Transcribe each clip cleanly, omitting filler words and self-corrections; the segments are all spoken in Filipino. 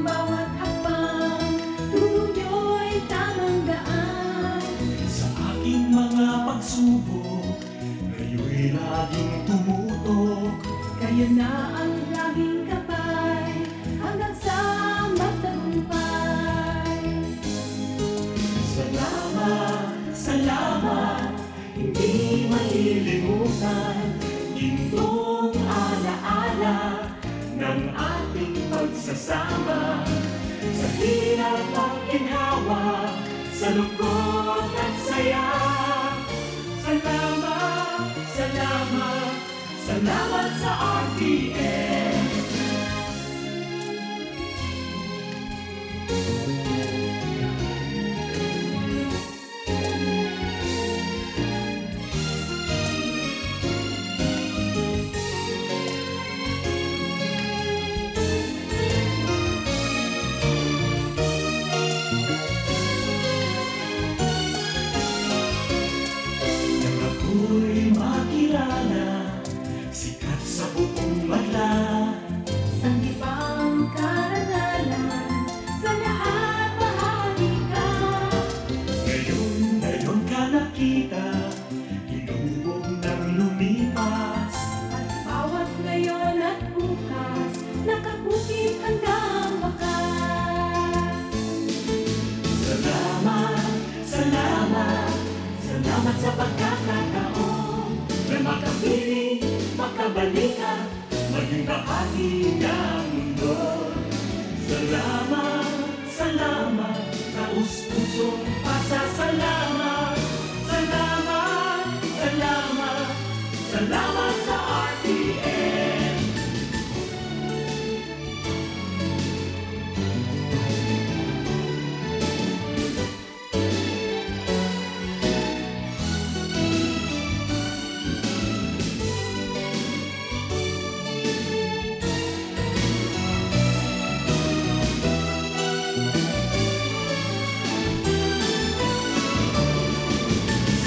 bawat hakbang, turo nyo'y tamang daan. Sa aking mga pagsubok, kayo'y laging tumutok. Kayo na ang laging gabay, hanggang sa magtagumpay. Salamat, salamat, hindi malilimutan gintong alaala ng ating pagsasama. Sa hirap at ginhawa, sa lungkot at saya. Salamat, salamat, salamat sa RTN. Ako'y makilala, sikat sa buong madla. Sanggipang karangalan, sa lahat bahagi ka. Ngayon ka nakita, hinubog ng lumipas. At bawat ngayon at bukas, nakabukit hanggang wakas. Salamat, salamat, salamat sa pagkakataon na makapiling, makabalikan, maging bahagi ng mundo. Salamat, salamat, taus-pusong pasasalamat. Salamat, salamat, salamat sa RTN.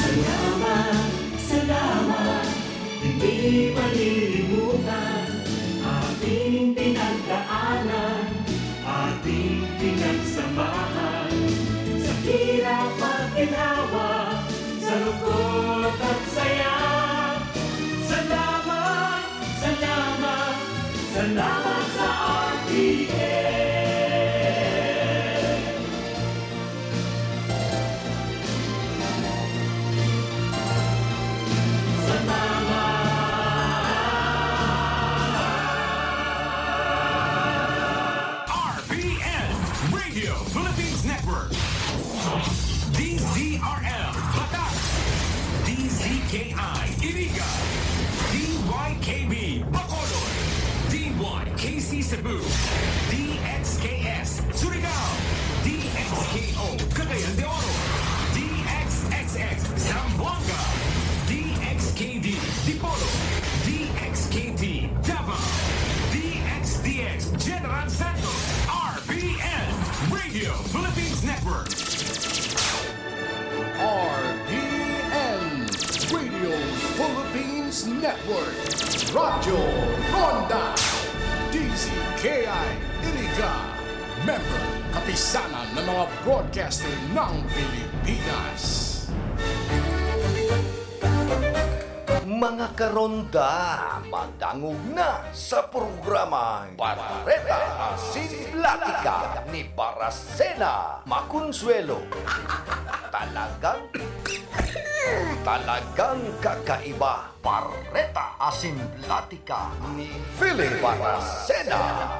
Salamat, salamat, hindi malilimutan ating pinagdaanan, ating pinagsamahan. Sa hirap at ginhawa, sa lungkot at saya. Salamat, salamat, salamat sa RTN. RBN Radio Philippines Network, DZRL Batak, DZKI Iriga, DYKB Bacolod, DYKC Cebu, DXKS Surigao, DXKO Cagayan de Oro, DXXX Zamboanga, DXKD Dipolo, DXKT Davao, DXDX General Santos, RBN Radio Philippines Network. RPN Radio Philippines Network, Radyo Ronda, DZKI Iriga, member kapisanan ng mga broadcaster ng Pilipinas. Mga karonda, madangog na sa programang Barreta Asinlatika ni Baracena Maconsuelo. Talagang kakaiba. Barreta Asinlatika ni Philip Baracena.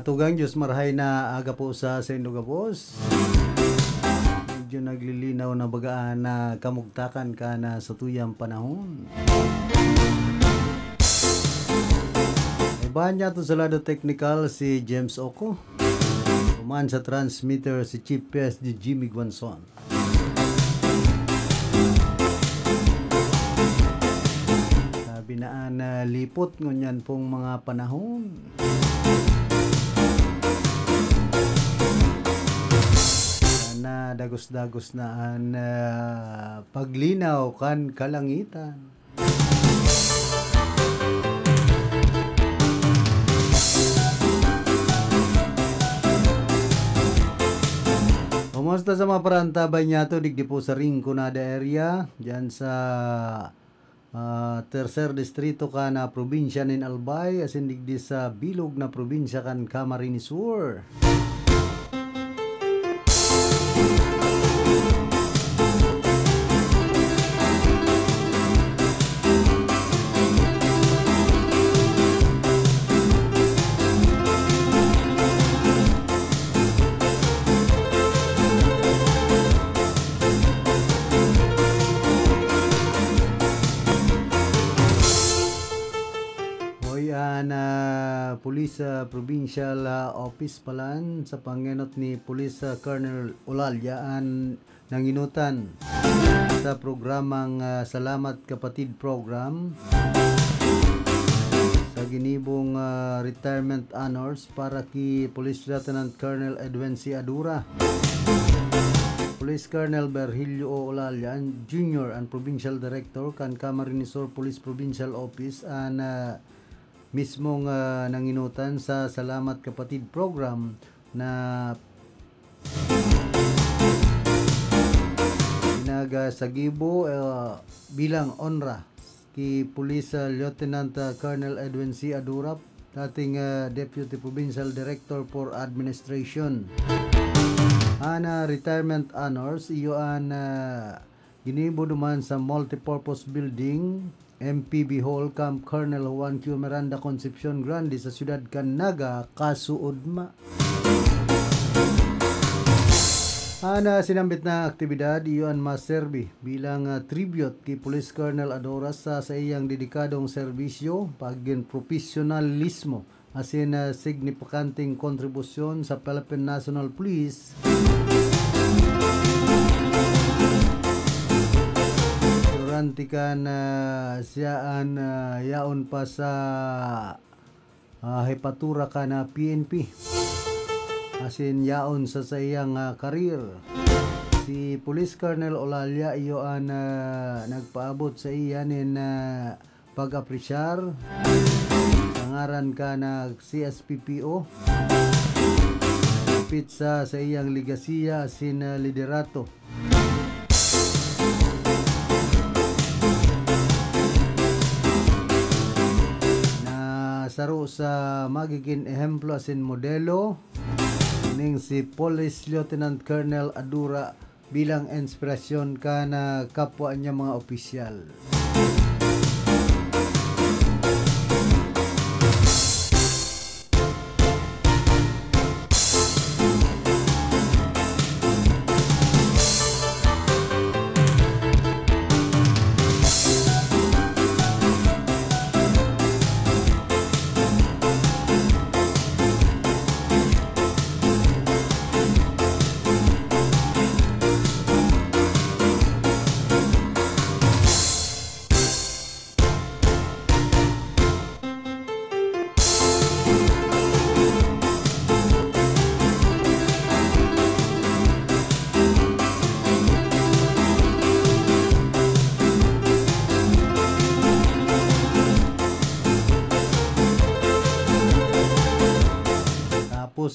Tugang Diyos marahay na aga po sa Indo Gabos. Medyo naglilinaw na bagaan na kamugtakan ka na sa tuyang panahon. Ibahan niya ito sa lado technical si James Oko. Kumaan sa transmitter si Chief PSD Jimmy Guanzon. Sabi na lipot ngunyan pong mga panahon. Na dagos-dagos na paglinaw kan kalangitan. Kumusta sa mga parantabay niya to? Digdi po sa Rinconada area, dyan sa Tercer Distrito ka na probinsya nin Albay, asin digdi sa Bilog na probinsya kan Camarines Sur. Police Provincial Office palan sa pangenot ni Police Colonel Olalyaan nanginutan sa programang Salamat Kapatid Program sa ginibong retirement honors para ki Police Lieutenant Colonel Edwin C. Adura, Police Colonel Berhilio Olalyaan Jr. and Provincial Director kan Camarines Sur Police Provincial Office and mismong nanginutan sa Salamat Kapatid Program na pinagasagibo bilang onra ki Police Lieutenant Colonel Edwin C. Adura, dating Deputy Provincial Director for Administration. Ana retirement honors iyo ginibo duman sa multipurpose building MPB Hall Camp Colonel Juan Q. Miranda Concepcion Grande sa siyudad Canaga, Kasuodma. Ana sinambit na aktibidad iyon maserbi bilang tribute kay Police Colonel Adora sa iyang dedikadong serbisyo pagin profesionalismo asin signifikanting kontribusyon sa Philippine National Police. Tikan siyaan yaon pa sa hepatura ka na PNP asin yaon sa iyang karir. Si Police Colonel Olalya iyo nagpaabot sa iyanin pag-apresyar pangaran ka na CSPPO pizza sa iyang ligasiya asin liderato. Saro sa magiging ehemplo asin modelo ning si Police Lieutenant Colonel Adura bilang inspirasyon ka na kapwa niya mga opisyal.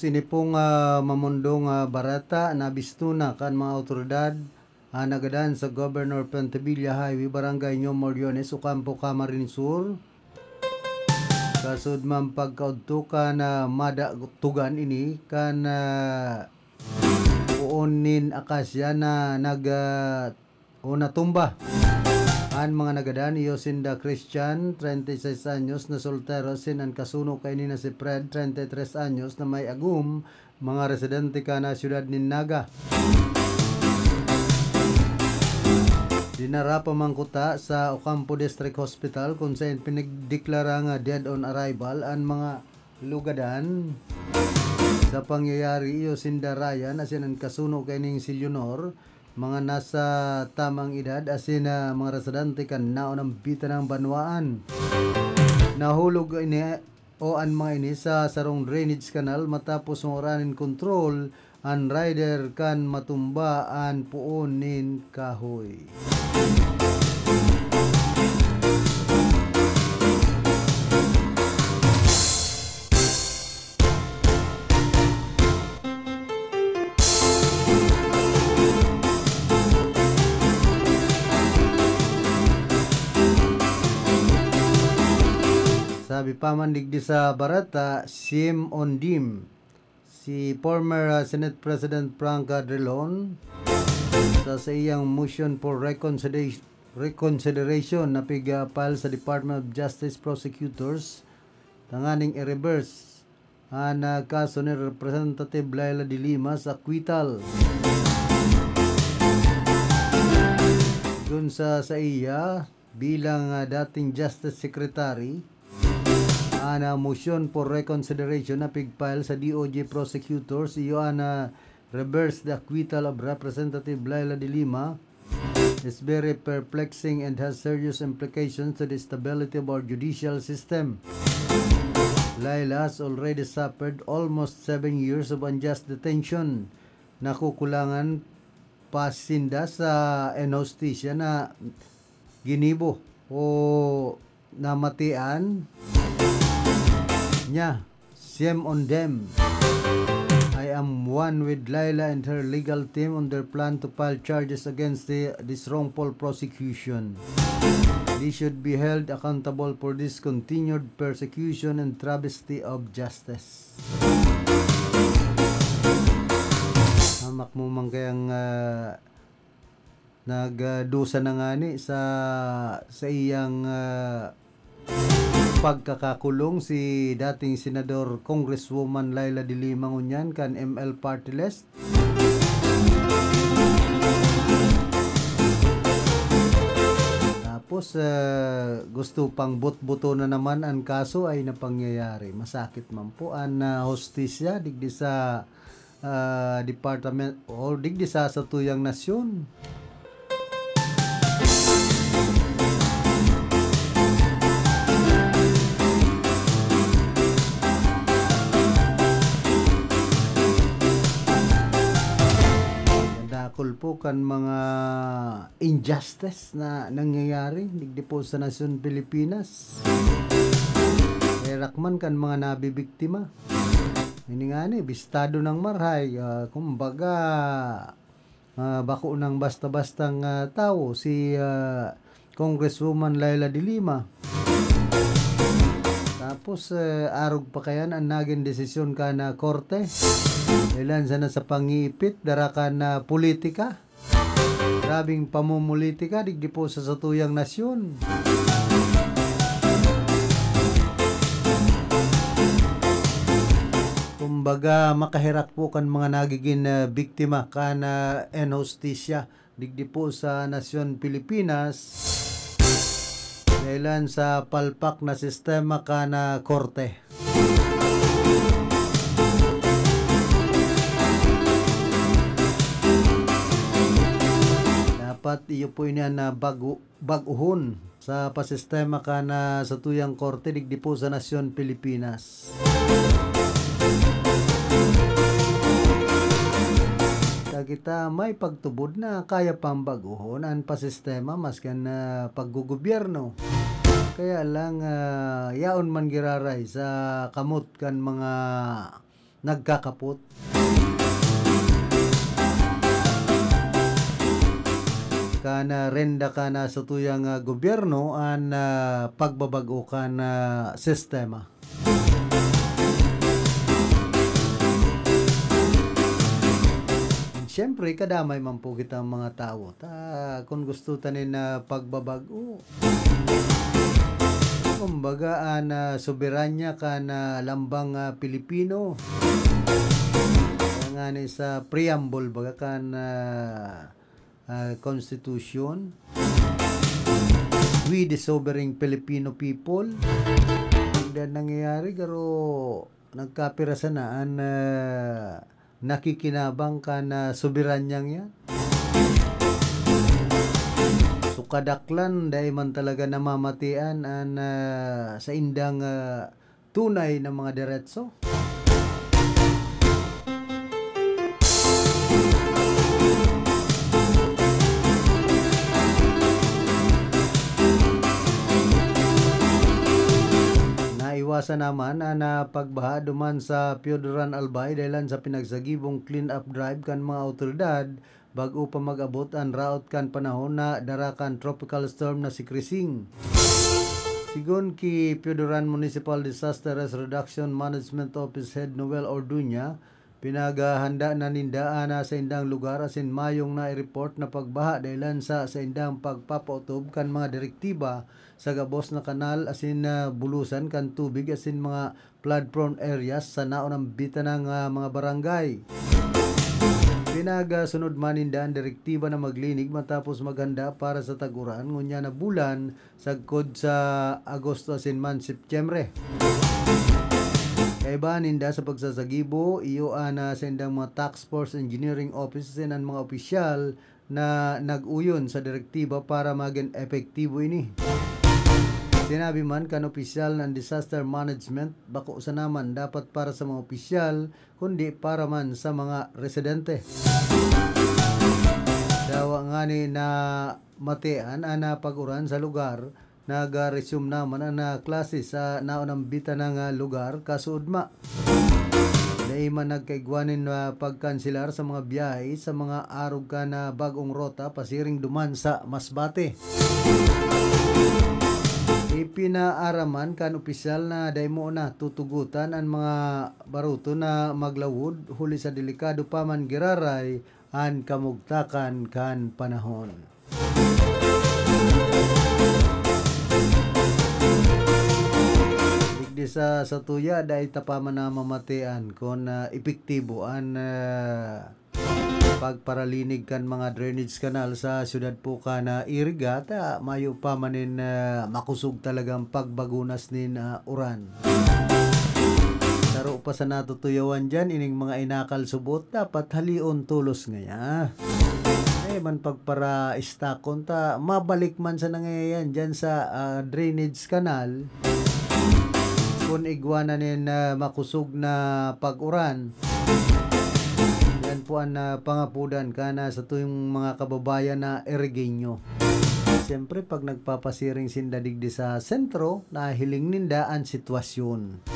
Ini pong mamundong barata na bistuna kan mga otoridad nagadan sa Governor Pentevilla Highway, Barangay Ñomoriones, Ocampo, Camarines Sur. Kasud man pagkaudto na madatugan ini kan uonin akasya na natumba Ang mga nagadan, Yosinda Christian, 36 anyos na soltero, sinan kasuno kay ni na si Fred, 33 anyos na may agum, mga residente ka na siyudad ni Naga. Dinara pa mangkuta sa Ocampo District Hospital kung saan pinagdeklara nga dead on arrival ang mga lugadan. Sa pangyayari, Yosinda Ryan, asin ang kasuno kay ning si Leonor, mga nasa tamang edad, asin na mga residente kan naon ang bita ng banwaan. Nahulog ini o ang mga ini sa sarong drainage canal matapos ngoranin control ang rider kan matumba ang puon nin kahoy. Sabi pa man digdi sa barata, Sim Ondim, si former Senate President Franca Drilon, sa iyang motion for reconsideration na pig-file sa Department of Justice prosecutors, tanganing i-reverse ang kaso ni Representative Laila de Lima sa acquittal. Dun sa iya, bilang dating Justice Secretary, ana motion for reconsideration na pig-file sa DOJ prosecutors iyo ana reverse the acquittal of Representative Laila de Lima is very perplexing and has serious implications to the stability of our judicial system. Laila has already suffered almost 7 years of unjust detention. Nakukulangan pasinda sa anesthesia na ginibo o namatian niya. Same on them. I am one with Laila and her legal team on their plan to file charges against this wrongful prosecution. They should be held accountable for this continued persecution and travesty of justice. Hamak mo man kayang nagdusa na nga ni sa iyang pagkakakulong si dating Senador Congresswoman Laila de Lima ngunyan kan ML Party List. Tapos gusto pang bot-boto na naman ang kaso ay napangyayari. Masakit man po ang hostisya digdi sa department o digdi sa tuyang nasyon. Kulpukan mga injustice na nangyayari digdi po sa nasyon Pilipinas. Rakman kan mga nabibiktima. Ini nga ni bistado ng marhay, kumbaga bako ng basta-bastang tao si Congresswoman Laila de Lima. Tapos arog pa kayan ang naging desisyon ka na korte. Ilan sana sa pangipit, darakan na politika. Grabing pamumulitika, digdi po sa satuyang nasyon. Kumbaga, makahirak po kan mga nagiging biktima ka na hostisya, digdi po sa nasyon Pilipinas. Ilan sa palpak na sistema ka na korte. Iyo po niya na baguhon sa pasistema ka na sa tuyang korte digdi po sa nasyon Pilipinas. Kita may pagtubod na kaya pang baguhon ang pasistema maskan na paggugobyerno. Kaya lang yaon man giraray sa kamot kan mga nagkakapot. Kana renda ka na sa tuyang gobyerno ang pagbabago ka na sistema. Siyempre, kadamay man po kita mga tao. Kung gusto tanin na pagbabago, kumbaga, soberanya ka na lambang Pilipino. Nga ni sa preamble, baga ka na Constitution. We the sovereign Filipino people. Hindi nangyayari, pero nagkapirasan na nakikinabang ka na soberanyang yan. So kadaklan, dahil man talaga namamatian sa indang tunay na mga diretso. Iwasan naman na pagbaha duman sa Piodoran Albay dahil sa pinagsagibong clean up drive kan mga autoridad bago pa mag-abot ang raot kan panahon na darakan tropical storm na si Krising. Sigon ki Piodoran Municipal Disaster Reduction Management Office Head Noel Orduña, pinagahanda na nindaan na sa indang lugar asin mayong na i-report na pagbaha dahil sa indang pagpapautob kan mga direktiba sa gabos na kanal asin bulusan kan tubig asin mga flood prone areas sa naon ng bitan ng mga barangay. Pinagasunod manindaan direktiba na maglinig matapos maghanda para sa taguran ngunya na bulan sagkod sa Agosto asin man Setyembre. Kaiba ninda sa pagsasagibo, iyo sa indang mga task force engineering offices and mga opisyal na nag-uyon sa direktiba para maging epektibo ini. Sinabi man kan opisyal ng disaster management, bako sa naman dapat para sa mga opisyal, kundi para man sa mga residente. Dawa nga ni na matean na paguran sa lugar, nag-resume naman na klase sa naunang bita ng lugar kasuudma. Dahil man nagkaigwanin na pagkansilar sa mga biyahe sa mga arog ka na bagong rota pasiring duman sa Masbate. Ipinaaraman kan opisyal na dahil mo na tutugutan ang mga baruto na maglawod huli sa delikado pa man giraray ang kamugtakan kan panahon. Di sa tuya dahil tapaman na mamatian kung epektibo ang pagparalinig kan mga drainage canal sa syudad po ka na iriga ta mayo pa manin makusog talagang pagbagunas nin uran. Taro pa sa natutuyawan dyan ining mga inakal subot dapat halion tulos ngaya. Man pagpara istakon ta mabalik man sa nangyayari dyan sa drainage canal kung igwanan nin makusog na pag-uran. Yan po ang pangapudan ka na sa tuyong mga kababayan na Erigenyo. Siyempre, pag nagpapasiring sindadigdi sa sentro, nahiling ninda ang sitwasyon.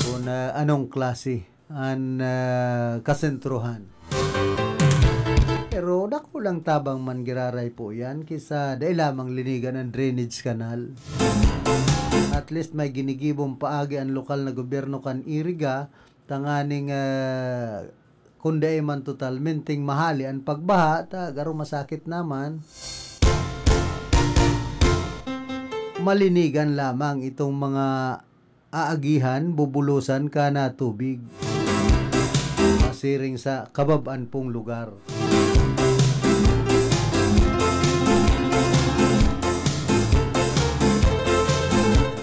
Kung anong klase ang kasentruhan. Pero dako lang tabang man giraray po yan kisa dahil lamang linigan ang drainage canal. At least may ginigibong paagi ang lokal na gobyerno kan iriga tanganing kundi man totalmenting mahali ang pagbaha garo masakit naman malinigan lamang itong mga aagihan bubulusan ka na tubig masiring sa kababan pong lugar.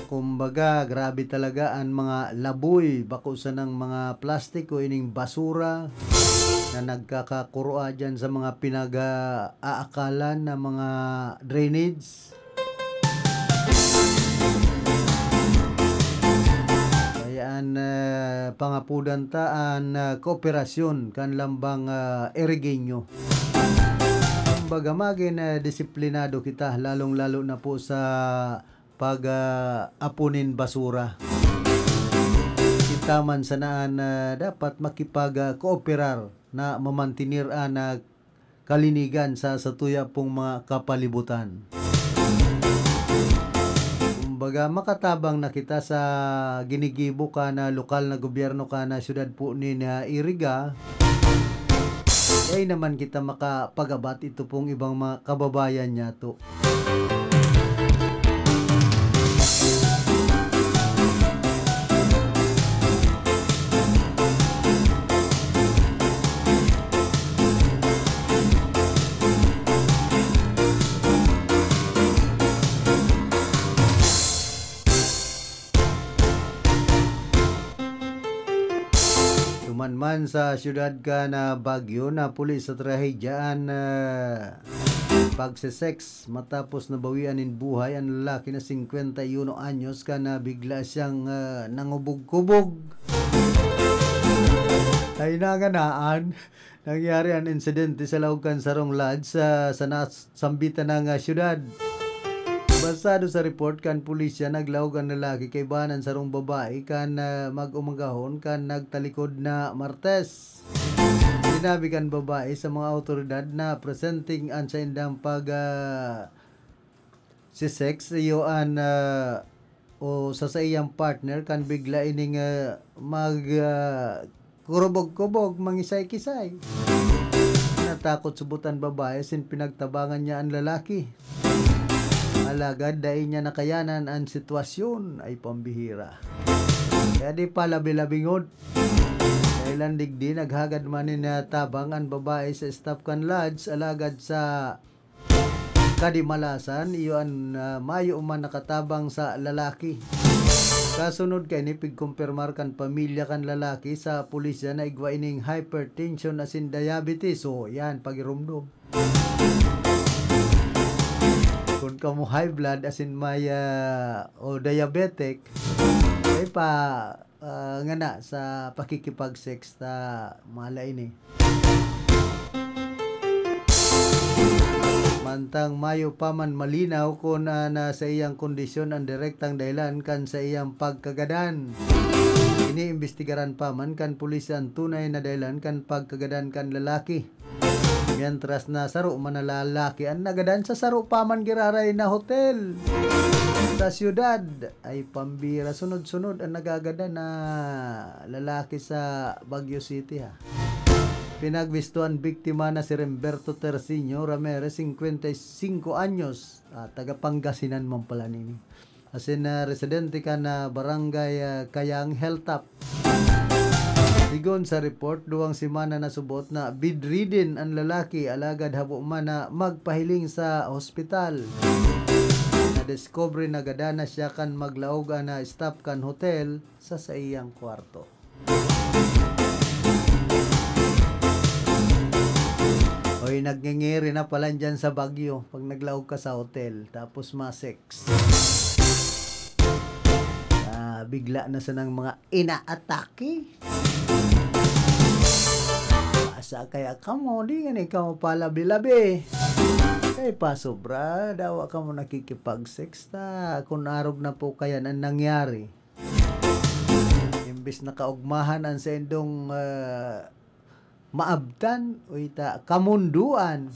Kumbaga, grabe talaga ang mga laboy, bakusan ng mga plastik o ining basura na nagkakakuroa dyan sa mga pinag-aakalan na mga drainage. Kaya ang pangapudan ta ang kooperasyon kan lambang Erigenyo. Kumbaga, maging disiplinado kita, lalong-lalo na po sa pag-apunin basura. Kita man sanaan dapat makipag-kooperar na mamantinir na kalinigan sa satuya pong mga kapalibutan. Kumbaga makatabang na kita sa ginigibo ka na lokal na gobyerno ka na syudad po ni Iriga Ay naman kita makapagabat ito pong ibang mga kababayan niya to. Man sa syudad ka na Baguio na pulis sa trahedyaan pagsesex matapos nabawian in buhay ang lalaki na 51 anyos ka na bigla siyang nangubog-kubog. Ay nanganaan, nangyari ang insidente sa Laucan Sarong Lodge sa sambitan ng syudad. Basado sa report kan pulisya naglawag ang lalaki kay banan sarong babae kan mag-umagahon kan nagtalikod na Martes. Sinabi kan babae sa mga awtoridad na presenting an sa indang pag si sex iyoan o sa iyang partner kan bigla ining mag kurubog-kubog mangisay-kisay. Natakot subutan babae sin pinagtabangan niya ang lalaki. Alagad dahil niya nakayanan ang sitwasyon ay pambihira. Kaya di pala bilabingod. Dahil digdi naghagad manin na tabang ang babae sa staff kan lodge alagad sa kadimalasan iyon mayo man nakatabang sa lalaki. Kasunod kay ni pigkumpirmar kan pamilya kan lalaki sa pulisya na igwa ining hypertension asin diabetes. So yan pagirumdum. Kung kamo high blood as in may o diabetic ay pa ngana sa pakikipag-sex ta mala ini. Mantang mayo pa man malinaw kung na sa iyang kondisyon ang direktang dahilan kan sa iyang pagkagadan. Iniimbestigaran pa man kan pulis ang tunay na dahilan kan pagkagadan kan lalaki. Mientras na saro man na lalaki ang nagadan sa saro pa man giraray na hotel sa syudad ay pambira sunod-sunod ang nagagada na lalaki sa Baguio City ha. Pinagbistuan biktima na si Remberto Terciño Ramirez 55 anyos taga Pangasinan man pala nini. Asin residente ka na barangay Kayang Hilltop. Sigon sa report, 2 semana na subot na bedridden ang lalaki alagad habo man na magpahiling sa ospital. Na-discover na gada na siya kan maglaog na staff kan hotel sa iyang kwarto. Oy, nagngingiri na pala dyan sa Baguio pag naglaog ka sa hotel tapos ma-sex. Bigla na sa ng mga inaatake. Asa kaya kamo, di nga ikaw palabi-labi. Kaya pa sobra, dawa ka mo nakikipag-sex ta. Kung arog na po kaya ang nangyari. Imbis na kaugmahan ang sa indong maabtan, o ita, kamunduan.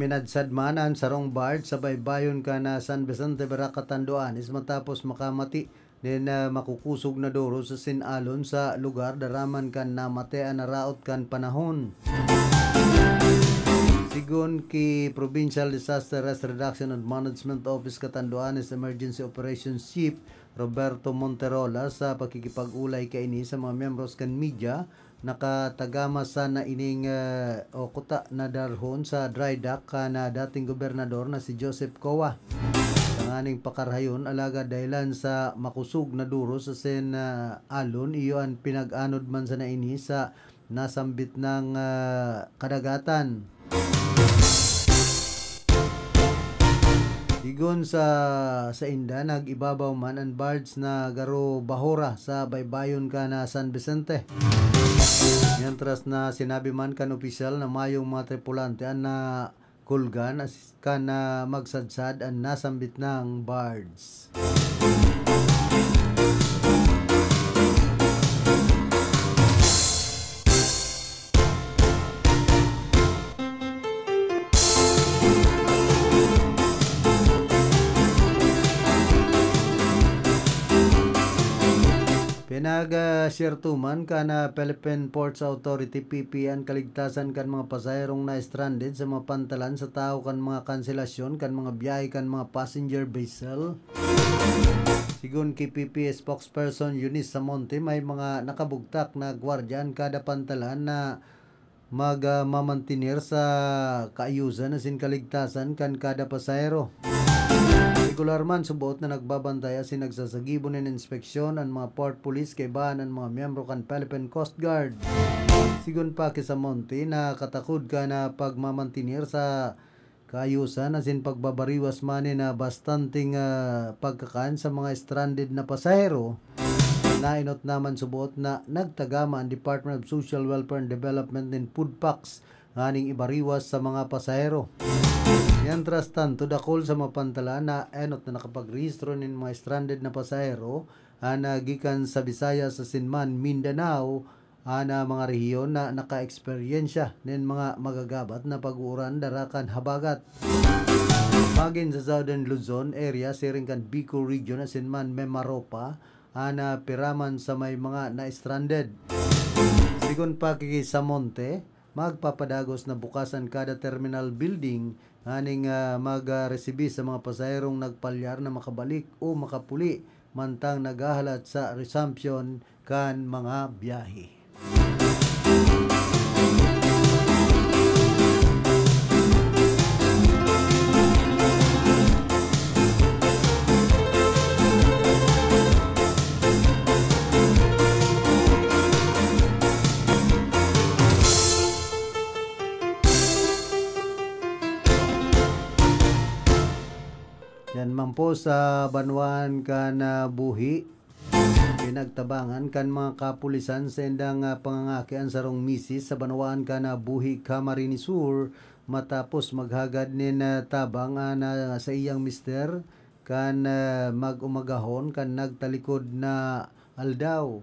Minadsad manan sarong bard sa baybayon ka na San Vicente Barakatanduan is matapos makamati din makukusog na duro sa sinalon sa lugar daraman kan namatean na raot kan panahon. Sigon ki Provincial Disaster Risk Reduction and Management Office Catanduanes Emergency Operations Chief Roberto Monterola sa pakikipag-ulay kaini sa mga membros kan media nakatagama sa na ining kuta na darhon sa dry dock na dating gobernador na si Joseph Coa. Tanganing pakarhayon alaga dahilan sa makusog na duro sa sen alon iyon pinag-anod man sa naini sa nasambit ng kadagatan. Digon sa inda nag-ibabaw man ang barge na garo bahura sa baybayon ka na San Vicente. Mientras na sinabi man kan opisyal na mayong mga tripulante na kulgan as kana magsadsad ang nasambit ng bards. Pinag-sirtuman kana Philippine Ports Authority PPN kaligtasan kan mga pasaherong na stranded sa mga pantalan sa tao kan mga kanselasyon kan mga biyahe kan mga passenger vessel. Sigun kay PP spokesperson Eunice Samonte, may mga nakabugtak na gwardiyan kada pantalan na magmamantinir sa kaayusan na kaligtasan kan kada pasahero. Regular man subuot na nagbabantay as nagsasagibo ng inspeksyon ang mga port police kay bahan ang mga miyembro kan Philippine Coast Guard. Sigun pa kay Samonte na katakod ka na pagmamantinir sa kaayusan as pagbabariwas man na bastanting pagkakaan sa mga stranded na pasahero. Nainot naman subuot na nagtagama ang Department of Social Welfare and Development in food packs nganing ibariwas sa mga pasahero. Mientras tanto, dakol sa mapantala na enot na nakapagrehistro ng mga stranded na pasahero na gikan sa Visayas sa Sinman, Mindanao, na mga rehiyon na naka-eksperyensya ng mga magagabat na pag-uuran darakan habagat. Magin sa Southern Luzon area, siring kan Bicol region na Sinman, Memaropa, na piraman sa may mga na-stranded. Sigun pa kay Samonte, magpapadagos na bukasan kada terminal building aning mag-resibi sa mga pasaherong nagpalyar na makabalik o makapuli mantang naghahalat sa resumption kan mga biyahe. Yan man po sa Banwan kan buhi, pinagtabangan kan mga kapulisan sa endang pangangakian sarong misis sa Banwan kan buhi Camarines Sur matapos maghagad nin tabang na sa iyang mister kan mag-umagahon kan nagtalikod na aldaw.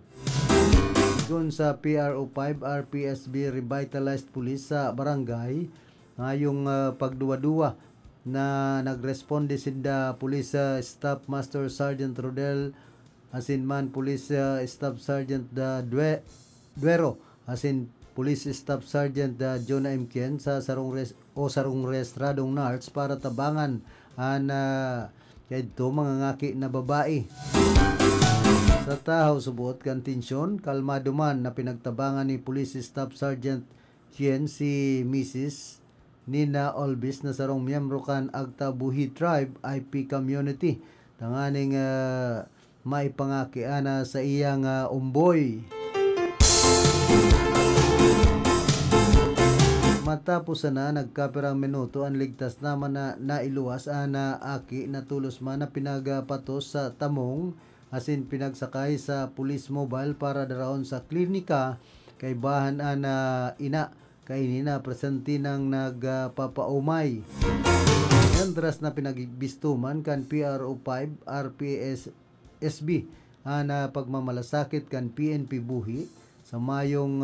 Doon sa PRO5 RPSB Revitalized Police sa barangay ngayong pagduwa-duwa na nagresponde sinda Police Staff Master Sergeant Rodel asinman Police Staff Sergeant Duero asin Police Staff Sergeant Jonah M. Kien sa sarong restradong NARS para tabangan ito mga ngaki na babae. Sa tahaw subuot kan tensyon, kalmado man na pinagtabangan ni Police Staff Sergeant Kien si Mrs. Nina Olbis na sarong miyembro kan Agta Buhi Tribe IP Community tanganing maipangakiana sa iyang umboy. Matapos na nagkapirang minuto ang ligtas naman na nailuwas na aki na tulos man na pinagapatos sa tamong asin pinagsakay sa police mobile para daraon sa klinika kay bahan na ina kaini na presente ng nagpapaumay. Mientras na pinagbistuman kan PRO5 RPSB na pagmamalasakit kan PNP Buhi sa mayong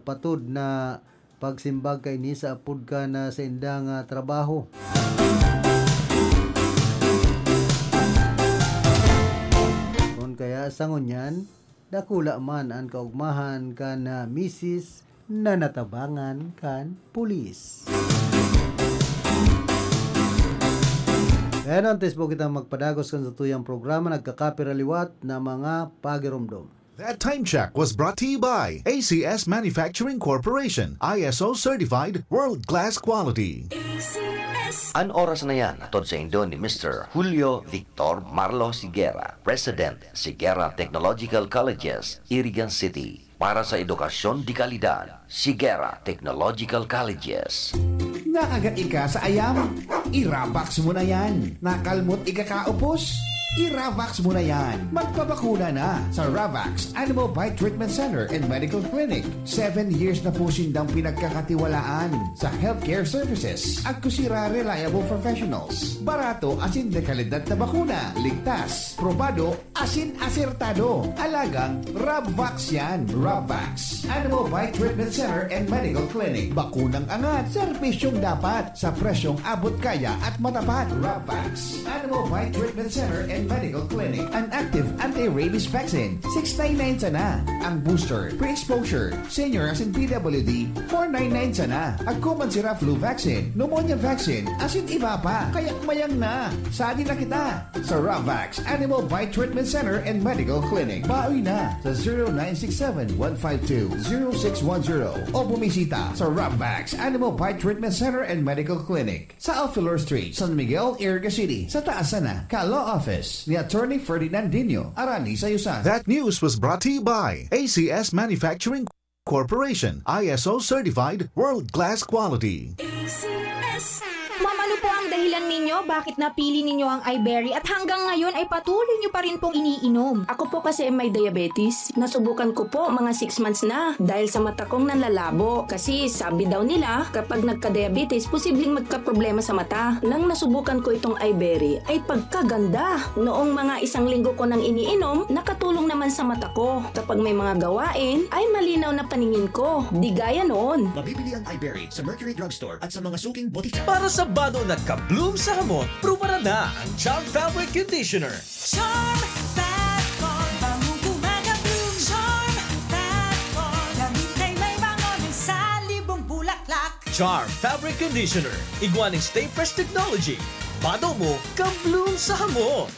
patud na pagsimbag kaini sa apud ka na sa indang trabaho. Kung kaya sa ngunyan, dakula man ang kaugmahan kan Mrs. na natabangan kan pulis. Kaya nantes po kitang magpadagos kan sa tuyang programa nagkakapiraliwat na mga pagirumdom. That time check was brought to you by ACS Manufacturing Corporation, ISO certified world-class quality. An oras na yan, atod sa Indo ni Mr. Julio Victor Marlo Siguera, President, Siguera Technological Colleges, Irigan City. Para sa edukasyon di kalidad, Siguera Technological Colleges. Nakagaing ka sa ayam? Irabox mo na yan. Nakalmot ikakaupos? I-Ravax mo na yan. Magpabakuna na sa Ravax Animal Bite Treatment Center and Medical Clinic. 7 years na po sindang pinagkakatiwalaan sa healthcare services. At kusira reliable professionals. Barato asin de kalidad na bakuna. Ligtas, probado, asin asertado. Alagang Ravax yan. Ravax Animal Bite Treatment Center and Medical Clinic. Bakunang angat, serbisyong dapat sa presyong abot kaya at matapat. Ravax Animal Bite Treatment Center and Medical Clinic. An active anti-rabies vaccine, $699 sana. Ang booster, pre-exposure, senior as in PWD, $499 sana. At Kumansira flu vaccine, pneumonia vaccine, as in iba pa. Kaya mayang na. Sadi na kita sa Ravax Animal Bite Treatment Center and Medical Clinic. Bawi na sa 0967-152-0610 o bumisita sa Ravax Animal Bite Treatment Center and Medical Clinic sa Alfilor Street, San Miguel, Iriga City. Sa taas na, Ka-Law Office ni Attorney Ferdinandinho Arani Sayusan. That news was brought to you by ACS Manufacturing Corporation, ISO certified world-class quality. Ma'am, ano po ang dahilan ninyo? Bakit napili ninyo ang iBerry at hanggang ngayon ay patuloy nyo pa rin pong iniinom? Ako po kasi may diabetes. Nasubukan ko po mga 6 months na dahil sa mata kong nanlalabo. Kasi sabi daw nila kapag nagka-diabetes, posibleng magka-problema sa mata. Nang nasubukan ko itong iBerry ay pagkaganda. Noong mga 1 linggo ko nang iniinom, nakatulong naman sa mata ko. Kapag may mga gawain, ay malinaw na paningin ko. Di gaya noon. Mabibili ang iBerry sa Mercury Drugstore at sa mga suking butika. Para sa bado nagka-bloom sa hamon, prubara na ang Charm Fabric Conditioner. Charm Fat-Con, bangong gumagabloom. Charm Fat-Con, gamit ay may bango ng salibong bulaklak. Charm Fabric Conditioner, igwaning Stay Fresh Technology. Bado mo, ka-bloom sa hamon.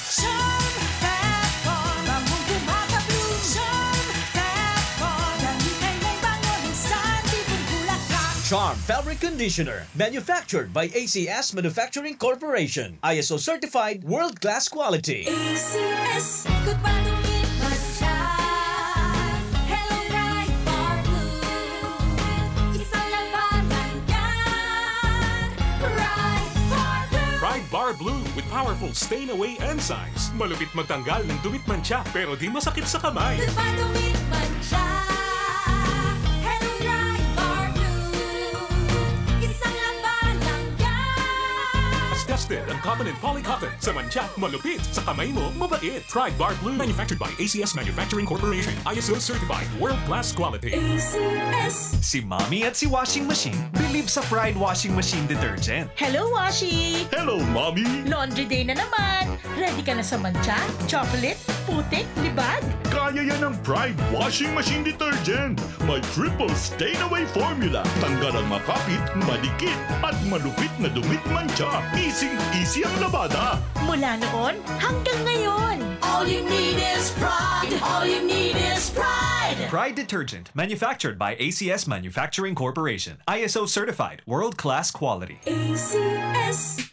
Charm Fat-Con, bangong gumagabloom. Charm Fat-Con, gamit ay may bango ng salibong bulaklak. Charm Fabric Conditioner, manufactured by ACS Manufacturing Corporation. ISO certified, world-class quality. ACS, good pa dumit matcha. Hello Bright Bar Blue, isang labanan yan. Bright Bar Blue. Bright Bar Blue with powerful stain-away enzymes. Malupit magtanggal ng dumit mancha pero di masakit sa kamay. Good pa dumit matcha. Hello Bright Bar Blue, isang labanan yan. As tested ang cotton and polycotton. Sa mancha, malupit. Sa kamay mo, mabait. Bright Bar Blue. Manufactured by ACS Manufacturing Corporation. ISO certified. World-class quality. ACS. Si Mommy at si Washing Machine believe sa Pride Washing Machine Detergent. Hello, Washi! Hello, Mommy! Laundry day na naman! Ready ka na sa mancha, chocolate, putik, libag? Kaya yan ang Pride Washing Machine Detergent. May triple stain-away formula. Tanggal ang makapit, madikit, at malupit na dumit mancha. Easy ang labada. Mula noon hanggang ngayon. All you need is pride. All you need is pride. Pride Detergent, manufactured by ACS Manufacturing Corporation. ISO certified, world-class quality. ACS.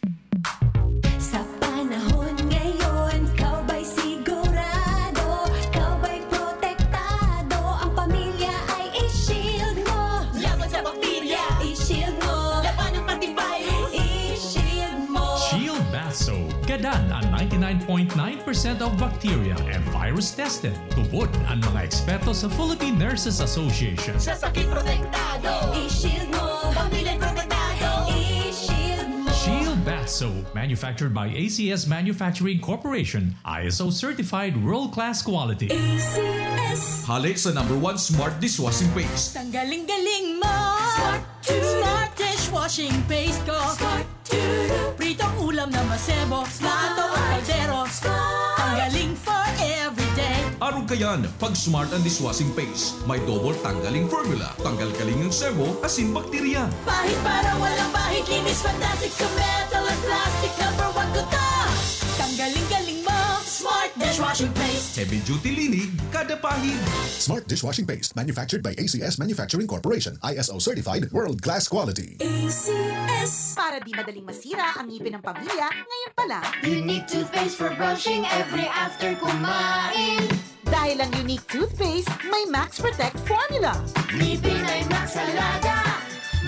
Sa panahon ngayon, kau ba'y sigurado? Kau ba'y protektado? Ang pamilya ay i-shield mo. Laban sa bakterya, i-shield mo. Laban ng antivirus, i-shield mo. Shield Bath Soap. Gadan ang 99.9% of bacteria and virus tested. Tubod ang mga eksperto sa Philippine Nurses Association. Sa sakit protektado, i-shield mo. Pamilya protektado, i-shield mo. Shield Bath Soap, manufactured by ACS Manufacturing Corporation, ISO certified world-class quality. ACS. Halik sa #1 Smart Dishwashing Paste. Tanggaling-galing mo! Smart dishwashing paste ko! Pritong ulam na masebo, plato at kaldero. Tanggaling for everyday. Arog kayan, pag Smart ang Dishwashing Paste, may double tanggaling formula. Tanggal-galing ng sebo, asin bakterya. Pahit para walang pahit, linis fantastic sa metal at plastic. #1 ko to! Tanggaling-galing mo, Smart dishwashing paste. Heavy duty linig, kada pahid. Smart Dishwashing Paste, manufactured by ACS Manufacturing Corporation. ISO certified, world-class quality. ACS. Para di madaling masira ang ngipin ng pamilya, ngayon pa lang. Unique toothpaste for brushing every after kumain. Dahil ang unique toothpaste, may Max Protect formula. Ngipin ay Max Alaga.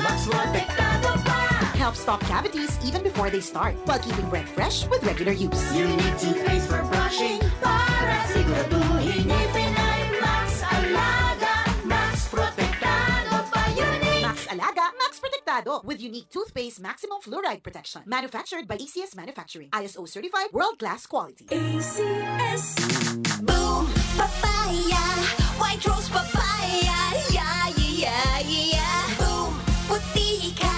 Max Protectado pa! Helps stop cavities even before they start while keeping breath fresh with regular use. Unique toothpaste for brushing para siguraduhin ngipin ay Max Alaga. Max Protectado pa unique. Max Alaga, Max Protectado with unique toothpaste maximum fluoride protection. Manufactured by ACS Manufacturing. ISO certified world-class quality. ACS. Boom! Papaya! White rose papaya! Yeah, yeah, yeah! Boom! Puti ka!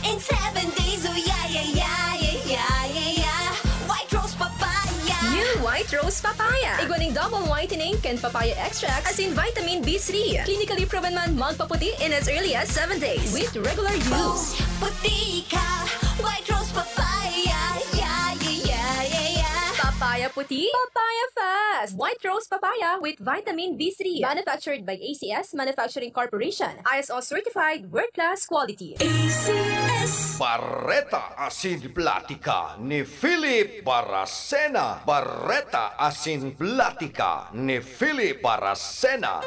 In 7 days, oh yeah, yeah, yeah, yeah, yeah, yeah! White rose papaya! New White Rose Papaya. Iguaning double whitening and papaya extract as in vitamin B3. Clinically proven man magpaputi in as early as 7 days with regular use. Puti ka! White rose papaya! Yeah, yeah, yeah, yeah, yeah! Papaya puti, papaya fast. White Rose Papaya with vitamin B3. Manufactured by ACS Manufacturing Corporation. ISO certified world-class quality. ACS. Barreta Asin Platica ni Philip Baracena. Barreta Asin Platica ni Philip Baracena.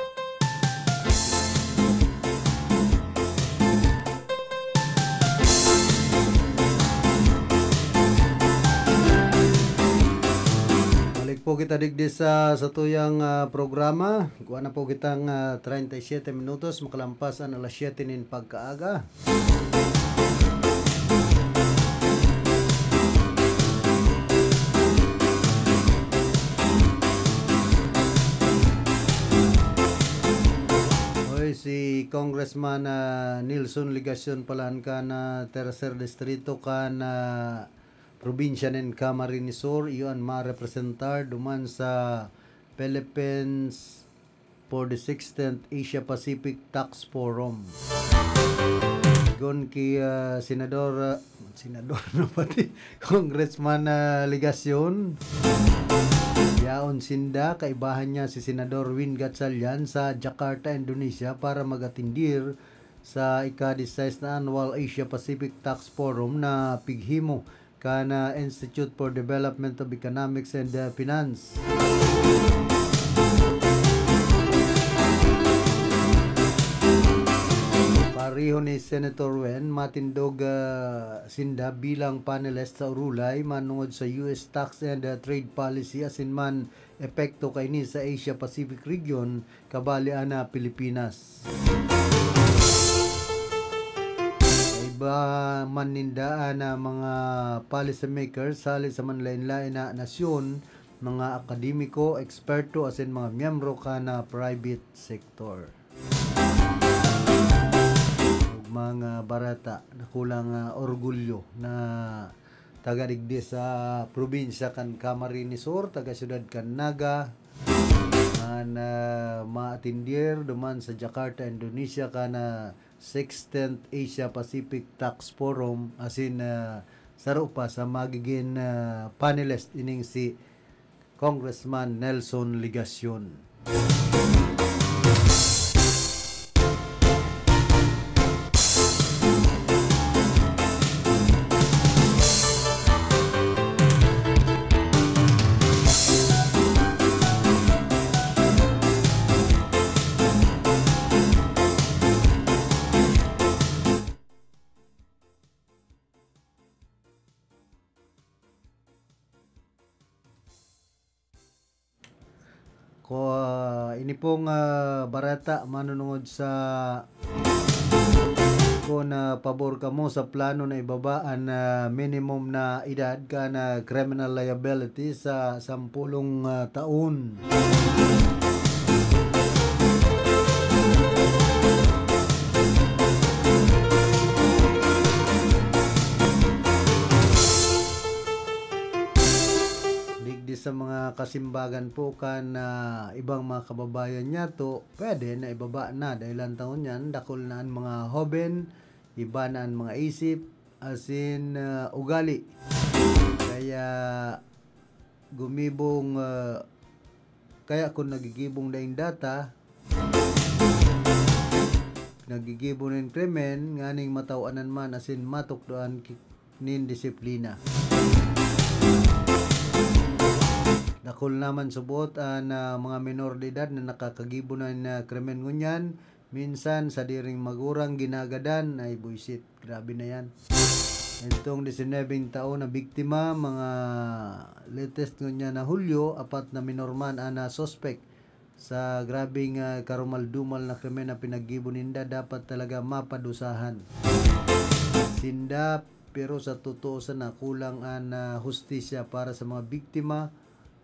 Balik po kita digdi sa tuyang programa. Kuha na po kitang 37 minutos makalampas ang alas 7 nin pagkaaga. Hoy, si Congressman Nilson Ligacion palaan ka na Tercer Distrito ka na probinsya ng Camarines Sur, iyon ma-representar duman sa Philippines for the 16th Asia Pacific Tax Forum. Gon ki senador na pati Congressman Ligacion. Yaon sinda kaibahan niya si Senador Win Gatchalian sa Jakarta, Indonesia para magatindir sa ika-16 na Annual Asia Pacific Tax Forum na pighimo kana Institute for Development of Economics and Finance. Pareho ni Senator Wen matindog sinda bilang panelist sa Urulay manungod sa US tax and trade policy asin man epekto kay ni sa Asia Pacific region kabalian na Pilipinas. Iba manindaan na mga policymakers sali sa manlain-lain na nasyon, mga akademiko, eksperto asin mga miyembro ka na private sector. Mga barata na kulang orgulyo na taga-digdi sa probinsya kan Camarines Sur, taga syudad kan Naga, na maatindir duman sa Jakarta, Indonesia ka na 16th Asia Pacific Tax Forum asin saro pa sa magiging panelist ining si Congressman Nelson Ligacion. Ini pong barata manunungod sa kung pabor ka mo sa plano na ibabaan na minimum na edad ka na criminal liability sa 10 taon. Sa mga kasimbagan po kan ibang mga kababayan niya to pwede na ibaba na dahil ang taon yan dakol na ang mga hoben, iba na ang mga isip asin ugali, kaya gumibong kaya kung nagigibong na yung data nagigibong ng krimen nganing matawanan man asin matukdoan nin disiplina. Dakol naman subot na mga minor de edad na nakakagibo na krimen ngunyan Minsan sa diring magurang ginagadan ay buisit. Grabe na yan. Itong 19 taon na biktima, mga latest niya na Hulyo, 4 na minorman na suspect sa grabing karumal-dumal na krimen na pinaggibo ninda, dapat talaga mapadusahan. Sinda, pero sa totoo na kulang ang hustisya para sa mga biktima,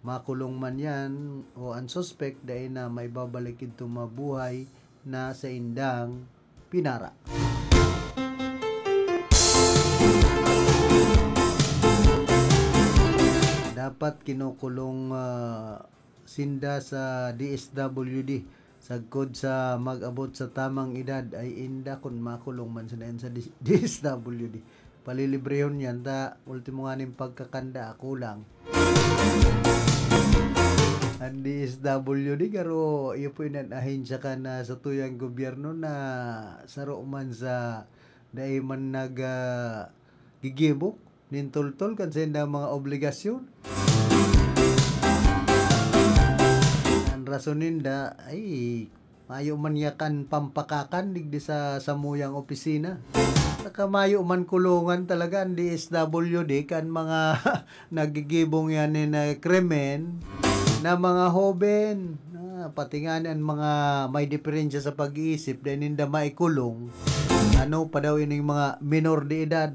makulong man yan o ang suspect dahil na maibabalik ito mabuhay na sa indang pinara. Dapat kinukulong sinda sa DSWD sagkod sa mag-abot sa tamang edad ay inda kun makulong man sa DSWD. Palilibrehon yan ta ultimo nga ning pagkakanda kulang. Ang DSWD karo iyo po inanahin siya ka na sa tuyang gobyerno na saro man sa dahil man gigibok nintultol kan sa mga obligasyon. Ang rason ninda ay mayo man yakan pampakakan digdi sa samuyang opisina. Nakamayo man kulungan talaga ang DSWD kan mga nagigibong yan na krimen na mga hoben, pati nga ang mga may diferensya sa pag-iisip dahil ninda maikulong. Ano pa daw ining mga minor de edad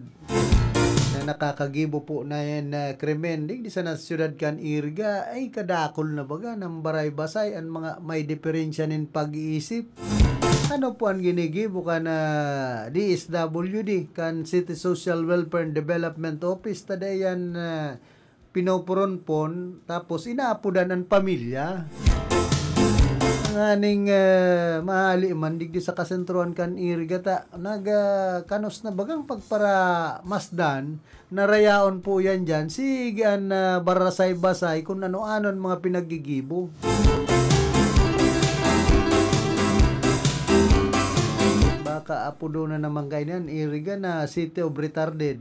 na nakakagibo po na yan na krimen di sa siyudad kan Irga ay kadakol na baga ng baray-basay ang mga may diferensya nin pag-iisip. Ano po ang ginigibo ka na DSWD kan City Social Welfare and Development Office tadayan pinopuron-pon tapos inaapudan ang pamilya. Nganing mahali man digdi sa kasentruan kan Irga ta kanos na bagang pagpara masdan narayaon po yan dyan sigan barasay-basay kung ano-anon mga pinaggigibo. Baka apudo na naman ganyan Irga na City of Retarded.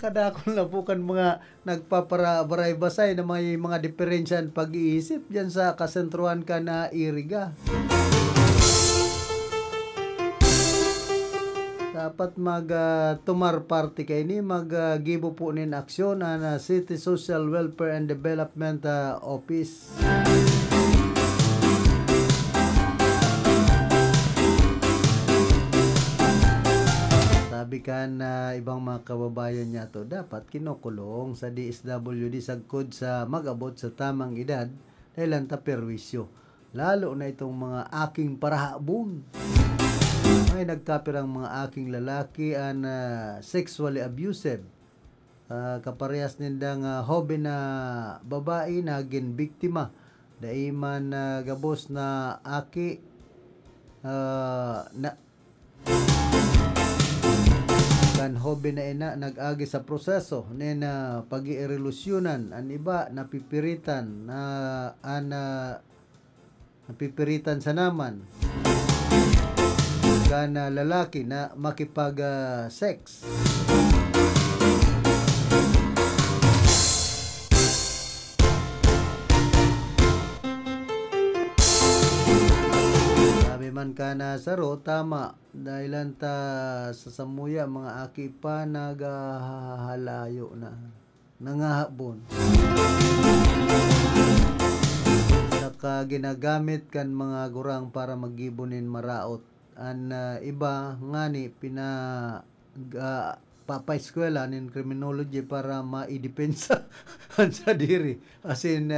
Kadakol na po kan mga nagpapabaray-basay na may mga diferensyan pag-iisip dyan sa kasentruan ka na Irga. Dapat tumar party kayo ni gibo po nin aksyon na City Social Welfare and Development Office. Sabi ka na ibang mga kababayan niya to dapat kinukulong sa DSWD sagkod sa mag-abot sa tamang edad dahil ang taperwisyo. Lalo na itong mga aking parahabon. May nagkapirang mga aking lalaki ang sexually abusive. Kaparehas nindang hobe na babae na aging biktima. Dahil man gabos na aki na kan hobe na ina nag-agi sa proseso na pag-irelusyonan ang iba napipiritan napipiritan sa naman kan lalaki na makipag sex. Man ka na saro tama dahil ta sa samuya mga aki pa naghahalayo na nangahabon naka ginagamit kan mga gurang para magibunin maraot an iba ngani papaeskwela nin criminology para maidepensa sa diri asin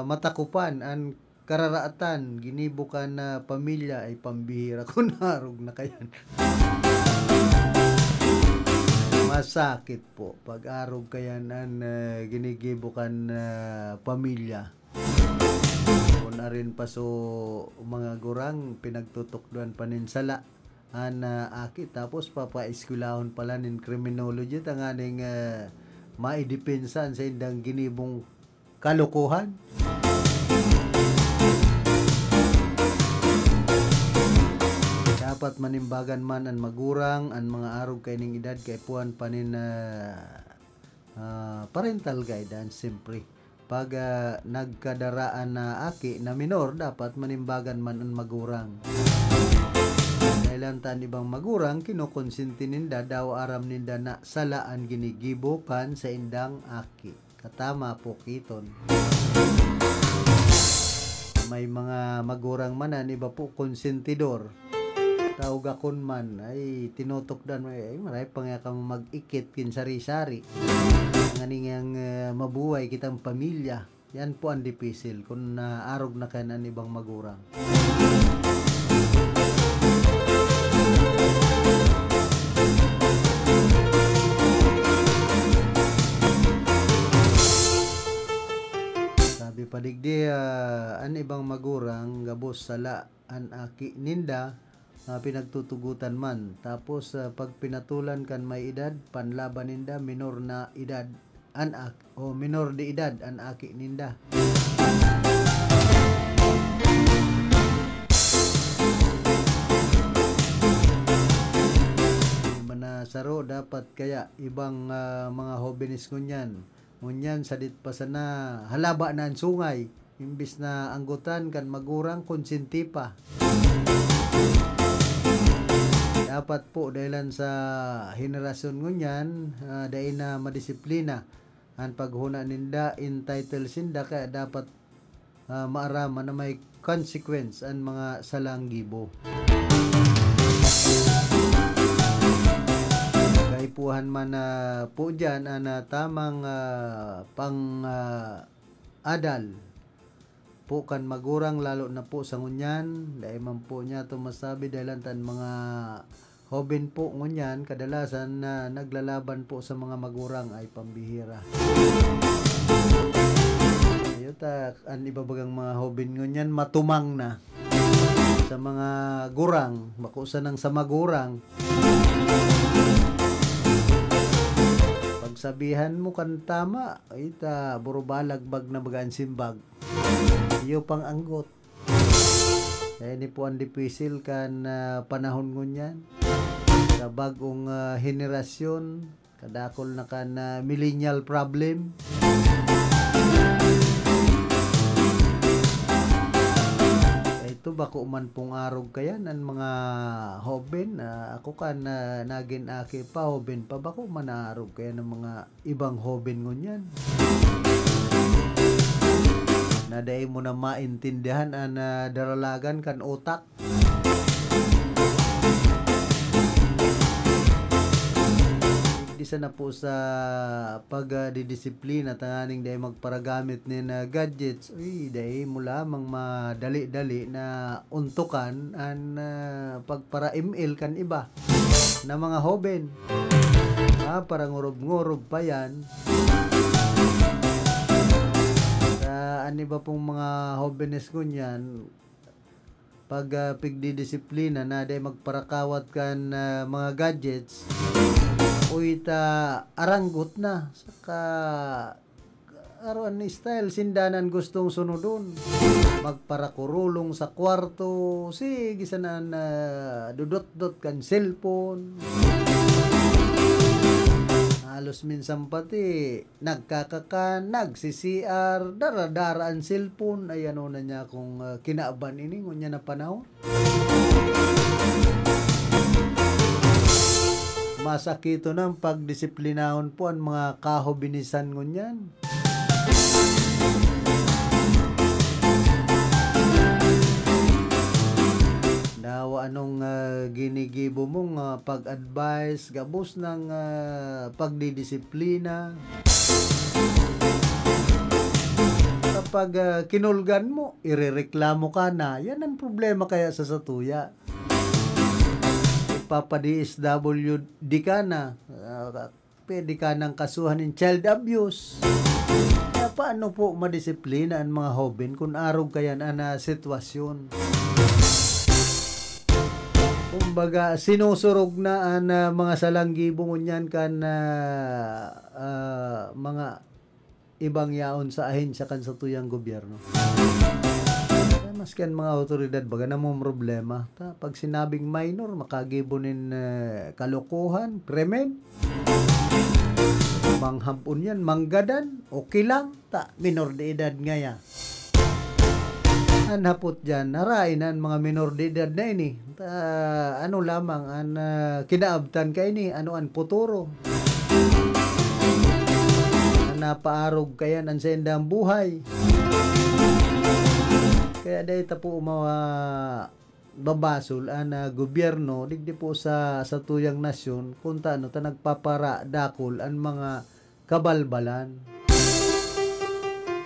matakupan an kararaatan ginibukan na pamilya ay pambihira kung narog na kayan. Masakit po pag arog kayan ang ginigibukan na pamilya. Kung rin pa so mga gurang pinagtutukduan paninsala an aki tapos papaeskulahon pala nin criminology tanganing maidepensan sa indang ginibong kalukuhan. Dapat manimbagan man ang magurang ang mga arog kay ning edad kay puan panin parental guidance siyempre pag nagkadaraan na aki na minor, dapat manimbagan man ang magurang. Dahil tan ibang magurang, kinukonsinti ninda daw aram ninda na salaan ginigibukan sa indang aki. Katama po kiton. May mga magurang manan, iba po konsentidor. Tawag akon man, ay tinutok dan, ay maray pang ka mag-ikit kin sari-sari. Nganing mabuhay kitang pamilya. Yan po ang dipisil kung arog na kanan ibang magurang. Sabi padigdi, an ibang magurang gabos sala an aki ninda pinagtutugutan man. Tapos pag pinatulan kan may edad, panlaban ninda minor na edad anak o minor de edad an aki ninda. Manasaro dapat kaya ibang mga hobinis ngunyan sadit pa sana halaba na ang sungay imbis na anggutan kan magurang konsinti pa. Dapat po dahilan sa henerasyon ngunyan dahil na madisiplina ang paghuna ninda entitled sinda kaya dapat maarama na may consequence ang mga salanggibo. Kaipuhan man po dyan tamang pang adal po kan magurang lalo na po sa ngunyan dahil man po niya ito masabi dahil tan mga hoben po ngunyan kadalasan na naglalaban po sa mga magurang ay pambihira. Ayota an ibabagang mga hoben ngunyan matumang na sa mga gurang makusa ng sa magurang. Pagsabihan mo kan tama ay burubalagbag na bagaan simbag. Iyo pang anggot. Kaya ni po ang dipisil kan panahon ngunyan. Sa bagong henerasyon, kadakol na kan millennial problem. Ito bako man pong arog kaya ng mga hoben. Ako kan nagin aki pa hoben pa bako man arog kaya ng mga ibang hoben ngunyan. Na dahil mo na maintindihan ang daralagan kan utak. Di sana po sa pagdidisiplina tanganing dahil magparagamit ni na gadgets. Uy, dahil mo lamang madali-dali na untukan ang pagpara-email kan iba na mga hoben. Parang ngurob-ngurob pa yan. Ani ba pong mga hobenes ko niyan pag pigdidisiplina na day magparakawat kan mga gadgets uy aranggot na saka aron ni style sindanan gustong sunodon magparakurulong sa kwarto sige sana dudot-dot kan cellphone. Halos minsan pati nagkakakan, nagsi-CR, dara-dara ang cellphone. Ayan o na niya kung kinaaban ini ngunya na panahon. Masakito ng pagdisiplinahon po ang mga kahobinisan ngunyan. Dawa anong ginigibo mong pag-advise, gabos ng pagdidisiplina. Kapag kinulgan mo, irereklamo ka na. Yan ang problema kaya sa satuya. Ipapa-DSWD ka na. Pwede ka ng kasuhan ng child abuse. Kaya paano po madisiplina ang mga hoben kung arog kaya na sitwasyon? Kumbaga, sinusurog na ang mga salanggibong unyan kan mga ibang yaon sa ahensya kan sa tuyang gobyerno. Mas kan mga otoridad baga na mong problema. Pag sinabing minor, makagibonin kalokohan, krimen. Manghapon yan, manggadan, okay lang, minor de edad nga ya. Hapot dyan, narainan mga minor de edad na ini. Ano lamang, kinaabtan ka ini, ano an puturo. Napaarog kaya ang sendang buhay. Kaya dahil po babasol ang gobyerno digdi po sa tuyang nasyon kung taano ta nagpapara dakol ang mga kabalbalan.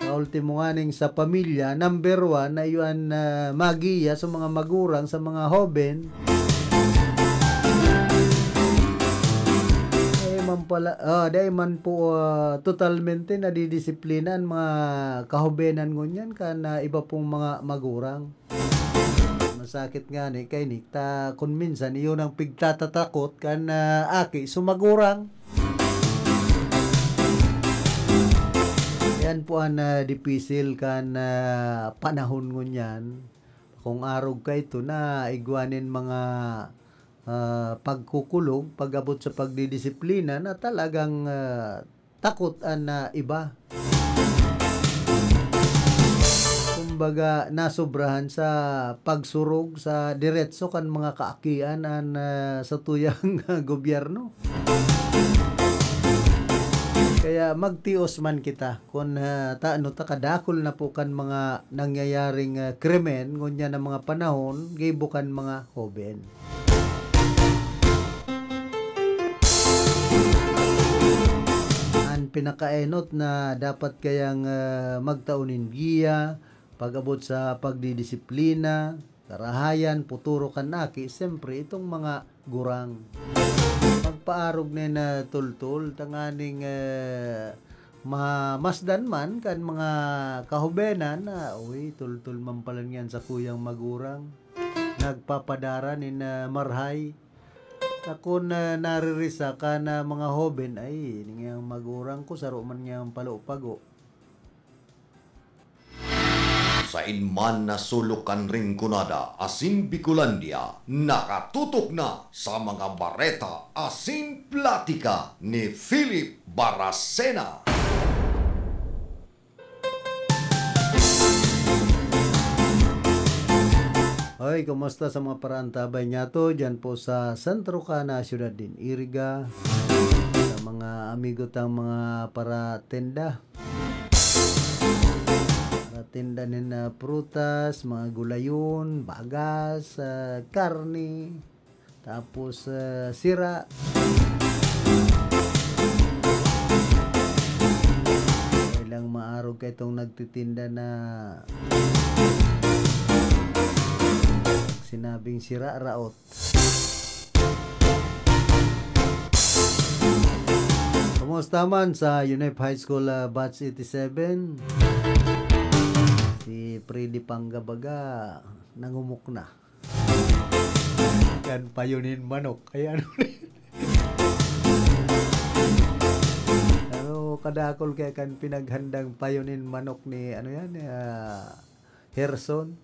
Ultimo nganing sa pamilya, number 1 na yun magiya sa mga magurang, sa mga hoben. Dahil man po totalmente nadidisiplina ang mga kahobenan ngunyan kana iba pong mga magurang. Masakit nga ni kay Nikta kung minsan iyon ang pigtatatakot kan aki sumagurang. Yan po ang dipisil kan panahon ngunyan. Kung arog ka ito na igwanin mga pagkukulog, pag-abot sa pagdidisiplina na talagang takot na iba. Kumbaga nasobrahan sa pagsurog sa diretso kan mga kaakian sa tuyang gobyerno. Kaya magtios man kita kung taano ta kadakol na po kan mga nangyayaring krimen ngunya ng mga panahon gibukan mga hoben. Ang pinakaenot na dapat kayang magtaunin giya pag-abot sa pagdidisiplina, karahayan, puturo kanaki, siyempre itong mga gurang. Magpaarog na tultul, tanganing masdan man kan mga kahubenan na, uy, tultul man pala yan sa kuyang magurang. Nagpapadara ni marhay. Kung naririsa ka na mga hoben, ay, niyang magurang ko, saro man niyang palupago. Sa inman na sulukan ring kunada asin Bicolandia, nakatutok na sa mga bareta asin platika ni Philip Baracena. Hoy, kumusta sa mga parantabay niya to? Diyan po sa Sentro Cana, Ciudad din Iriga. Sa mga amigo tang mga para tenda. Tinda na prutas, mga gulayon, bagas, karne, tapos sira. Ilang maarog ka itong nagtitinda na sinabing sira raot. Kumusta man sa UNEP High School Batch 87? Si Freddy Panggabaga nangumok na. Kan payunin manok. Kaya ano Pero kadakol kaya kan pinaghandang payunin manok ni ano yan Herson.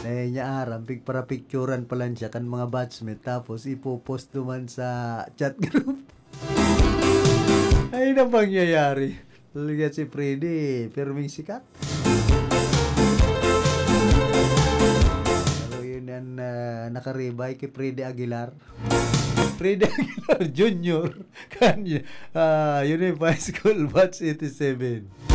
Niya rampig para picturean pala siya kan mga batchmate tapos ipopost naman sa chat group. Ay na pangyayari. Lihat si Freddy, firming sikat. Pero yun yan, nakaribay kay Freddy Aguilar. Freddy Aguilar Jr. Kanya, UNEP High School Batch 87.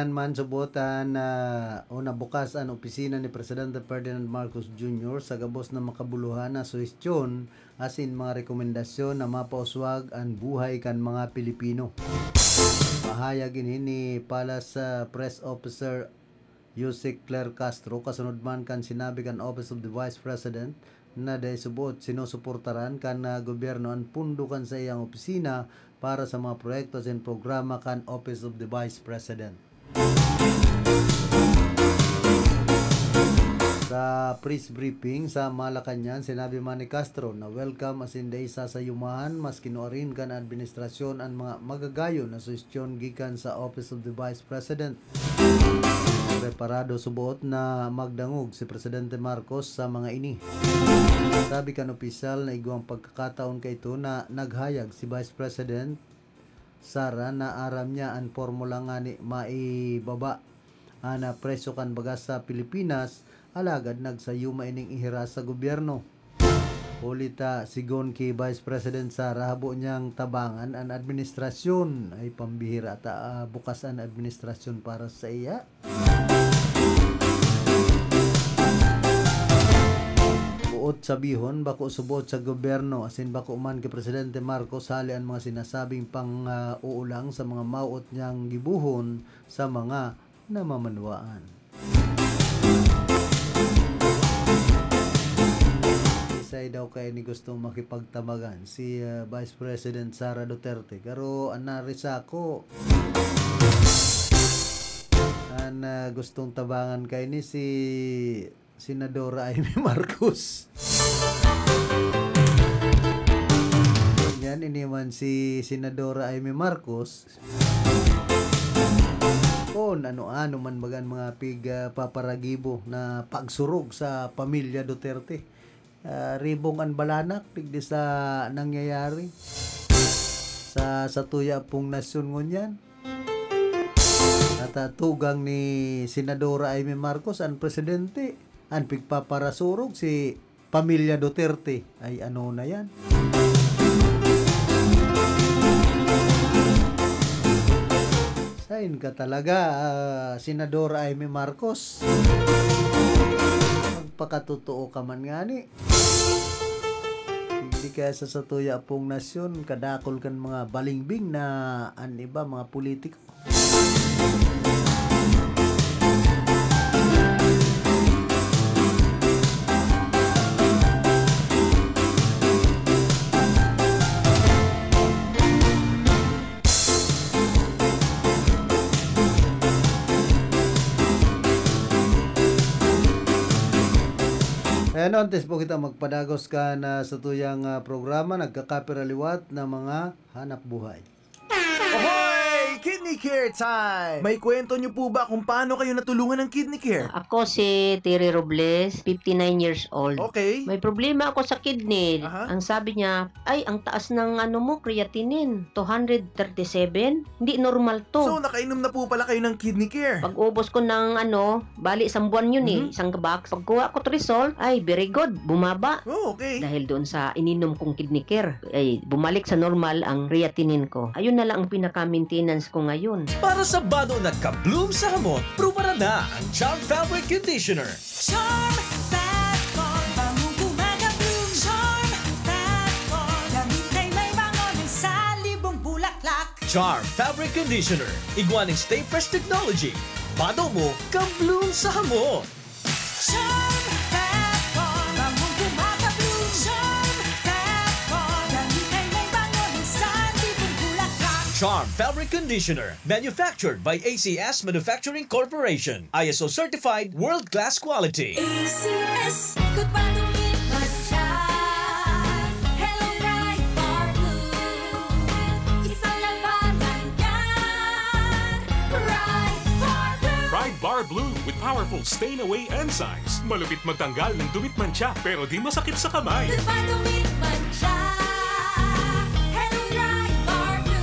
Man subutan na nabukas ang opisina ni Presidente Ferdinand Marcos Jr. sa gabos na makabuluhan na suhestyon asin mga rekomendasyon na mapauswag ang buhay kan mga Pilipino. Pahayag ni Palace Press Officer Yusek Claire Castro kasunod man kan sinabi kan Office of the Vice President na dahil subot sinusuportaran kan gobyerno ang pundukan sa iyang opisina para sa mga proyektos and programa kan Office of the Vice President. Sa press briefing sa Malacañang, sinabi man ni Castro na welcome as in isa sa yumahan mas kinuarin kan administrasyon ang mga magagayon na suhestyon gikan sa Office of the Vice President. Preparado subuot na magdangog si Presidente Marcos sa mga ini. Sabi kan opisyal na igwang pagkakataon kay ito na naghayag si Vice President Sara na aram niya ang formula nga ni maibaba na presyo kan bagas sa Pilipinas alagad nagsayuma ining ihiras sa gobyerno. Ulita sigon kay Vice President Sara habo niyang tabangan ang administrasyon ay pambihira ta bukas ang administrasyon para sa iya. Buot sabihon bako subot sa gobyerno asin bako man kay Presidente Marcos sali ang mga sinasabing pang uulang sa mga mauot niyang gibuhon sa mga namamanwaan. Isay daw kay ni gustong makipagtamagan si Vice President Sara Duterte pero anarisa ko an gustong tabangan kay ni si Senadora Amy Marcos. Yan iniman si Senadora Amy Marcos kung ano-ano man bagan mga paparagibo na pagsurog sa pamilya Duterte. Ribong ang balanak tigdi sa nangyayari sa tuya pong nasyon ngunyan. At tugang ni Senadora Amy Marcos ang presidente ang pigpaparasurog si pamilya Duterte ay ano na yan. Sain ka talaga Senadora Amy Marcos. Magpakatotoo ka man nga ni. Hindi kaya sa tuya pong nasyon kadakol kan mga balingbing na iba mga politiko. Ano, antes po kita magpadagos ka na sa tuyang programa, nagkakapiraliwat na mga hanap buhay. Ahoy! Kidney Care time! May kwento niyo po ba kung paano kayo natulungan ng Kidney Care? Ako si Terry Robles, 59 years old. Okay. May problema ako sa kidney. Ang sabi niya, ay, ang taas ng creatinine, 237. Hindi normal to. So, nakainom na po pala kayo ng Kidney Care? Pag ubos ko ng bali isang buwan yun isang box. Pagkuha ko result, ay, very good, bumaba. Oh, okay. Dahil doon sa ininom kong Kidney Care, ay, bumalik sa normal ang creatinine ko. Ayun na lang ang pinaka-maintenance ko ngayon. Para sa bado nagka-bloom sa hamon, prubara na ang Charm Fabric Conditioner. Charm Fat-Con, bangong gumaga-bloom. Charm Fat-Con, gamit ay may bango ng salibong bulaklak. Charm Fabric Conditioner, igwaning Stay Fresh Technology. Bado mo, ka-bloom sa hamon. Charm Fat-Con, bangong gumaga-bloom. Charm Fat-Con, gamit ay may bango ng salibong bulaklak. Charm Fabric Conditioner, manufactured by ACS Manufacturing Corporation. ISO certified, world-class quality. ACS, good pa tumit matcha. Hello, Bright Bar Blue. Isang labanan yan. Bright Bar Blue. Pride Bar Blue with powerful stain-away enzymes. Malupit magtanggal ng dumit mancha pero di masakit sa kamay. Good pa tumit matcha. Hello, Bright Bar Blue.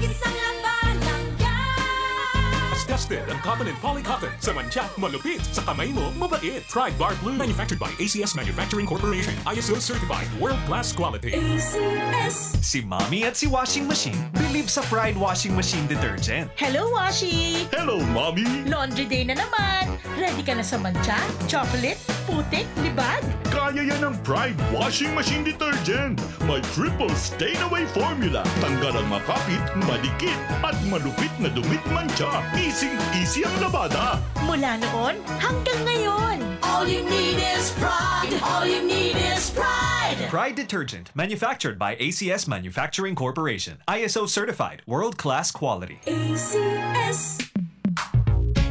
Isang labanan yan. As tested ang cotton and polycotton. Sa mancha, malupit. Sa kamay mo, mabait. Pride Bar Blue, manufactured by ACS Manufacturing Corporation. ISO certified, world-class quality. ACS. Si Mommy at si Washing Machine believe sa Pride Washing Machine Detergent. Hello, Washi! Hello, Mommy! Laundry day na naman. Ready ka na sa mancha, chocolate, putik, libag? Kaya yan ng Pride Washing Machine Detergent. May triple stain-away formula. Tanggal ang makapit, madikit, at malupit na dumit mancha. Easy Easy ang labada. Mula noon hanggang ngayon. All you need is pride. All you need is pride. Pride Detergent, manufactured by ACS Manufacturing Corporation. ISO certified, world-class quality. ACS.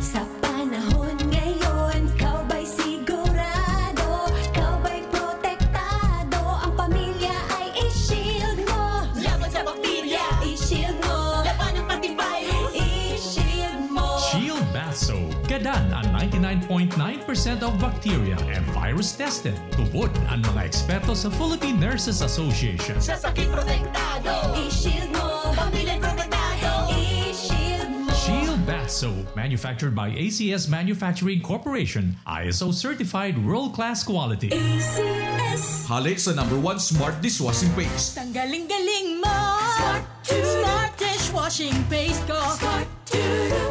Sa panahon ngayon, kau ba'y sigurado? Kau ba'y protektado? Ang pamilya ay i-shield mo. Laban sa bakterya, i-shield mo. Laban ng pati virus, i-shield mo. Shield Bath Soap. Gadan ang 99.9% of bacteria and virus tested. Tubod ang mga eksperto sa Philippine Nurses Association. Sa sakit protektado, i-shield mo. Pamilya protektado, i-shield mo. Shield Bath Soap, manufactured by ACS Manufacturing Corporation, ISO certified world-class quality. ACS. Halik sa #1 Smart Dishwashing Paste. Tanggaling-galing mo. Smart dishwashing paste ko.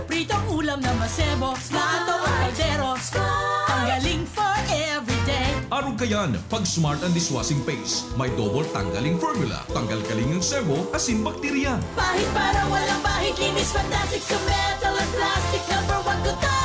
Pritong ulam na masebo. Plato at kaldero. Tanggaling for everyday. Arog kayan, pag Smart and Dishwashing Paste, may double tanggaling formula. Tanggal kaling ng sebo, asin bakterya. Pahit para walang bahid. Linis fantastic sa metal at plastic. #1 ko to.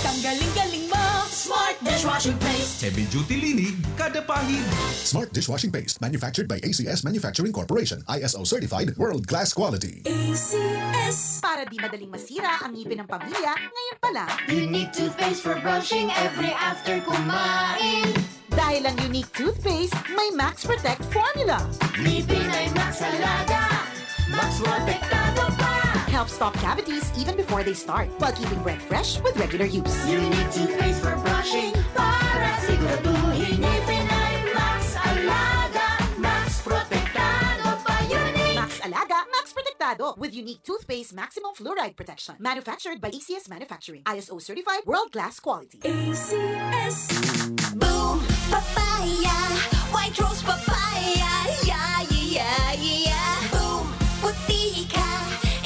Tanggaling-galing mo. Smart dishwashing paste. Heavy duty linig, kada pahid. Smart Dishwashing Paste, manufactured by ACS Manufacturing Corporation. ISO certified, world-class quality. ACS. Para di madaling masira ang ngipin ng pamilya, ngayon pa lang. Unique toothpaste for brushing every after kumain. Dahil ang unique toothpaste, may Max Protect formula. Ngipin ay Max Alaga. Max protektado pa. Helps stop cavities even before they start, while keeping breath fresh with regular use. Unique toothpaste for brushing para siguraduhin ngipin ay Max Alaga. Max protektado pa. Unique. Max Alaga, Max Protectado with unique toothpaste maximum fluoride protection. Manufactured by ACS Manufacturing. ISO certified world-class quality. ACS. Boom papaya, white rose papaya. Yeah, yeah, yeah. Boom puti ka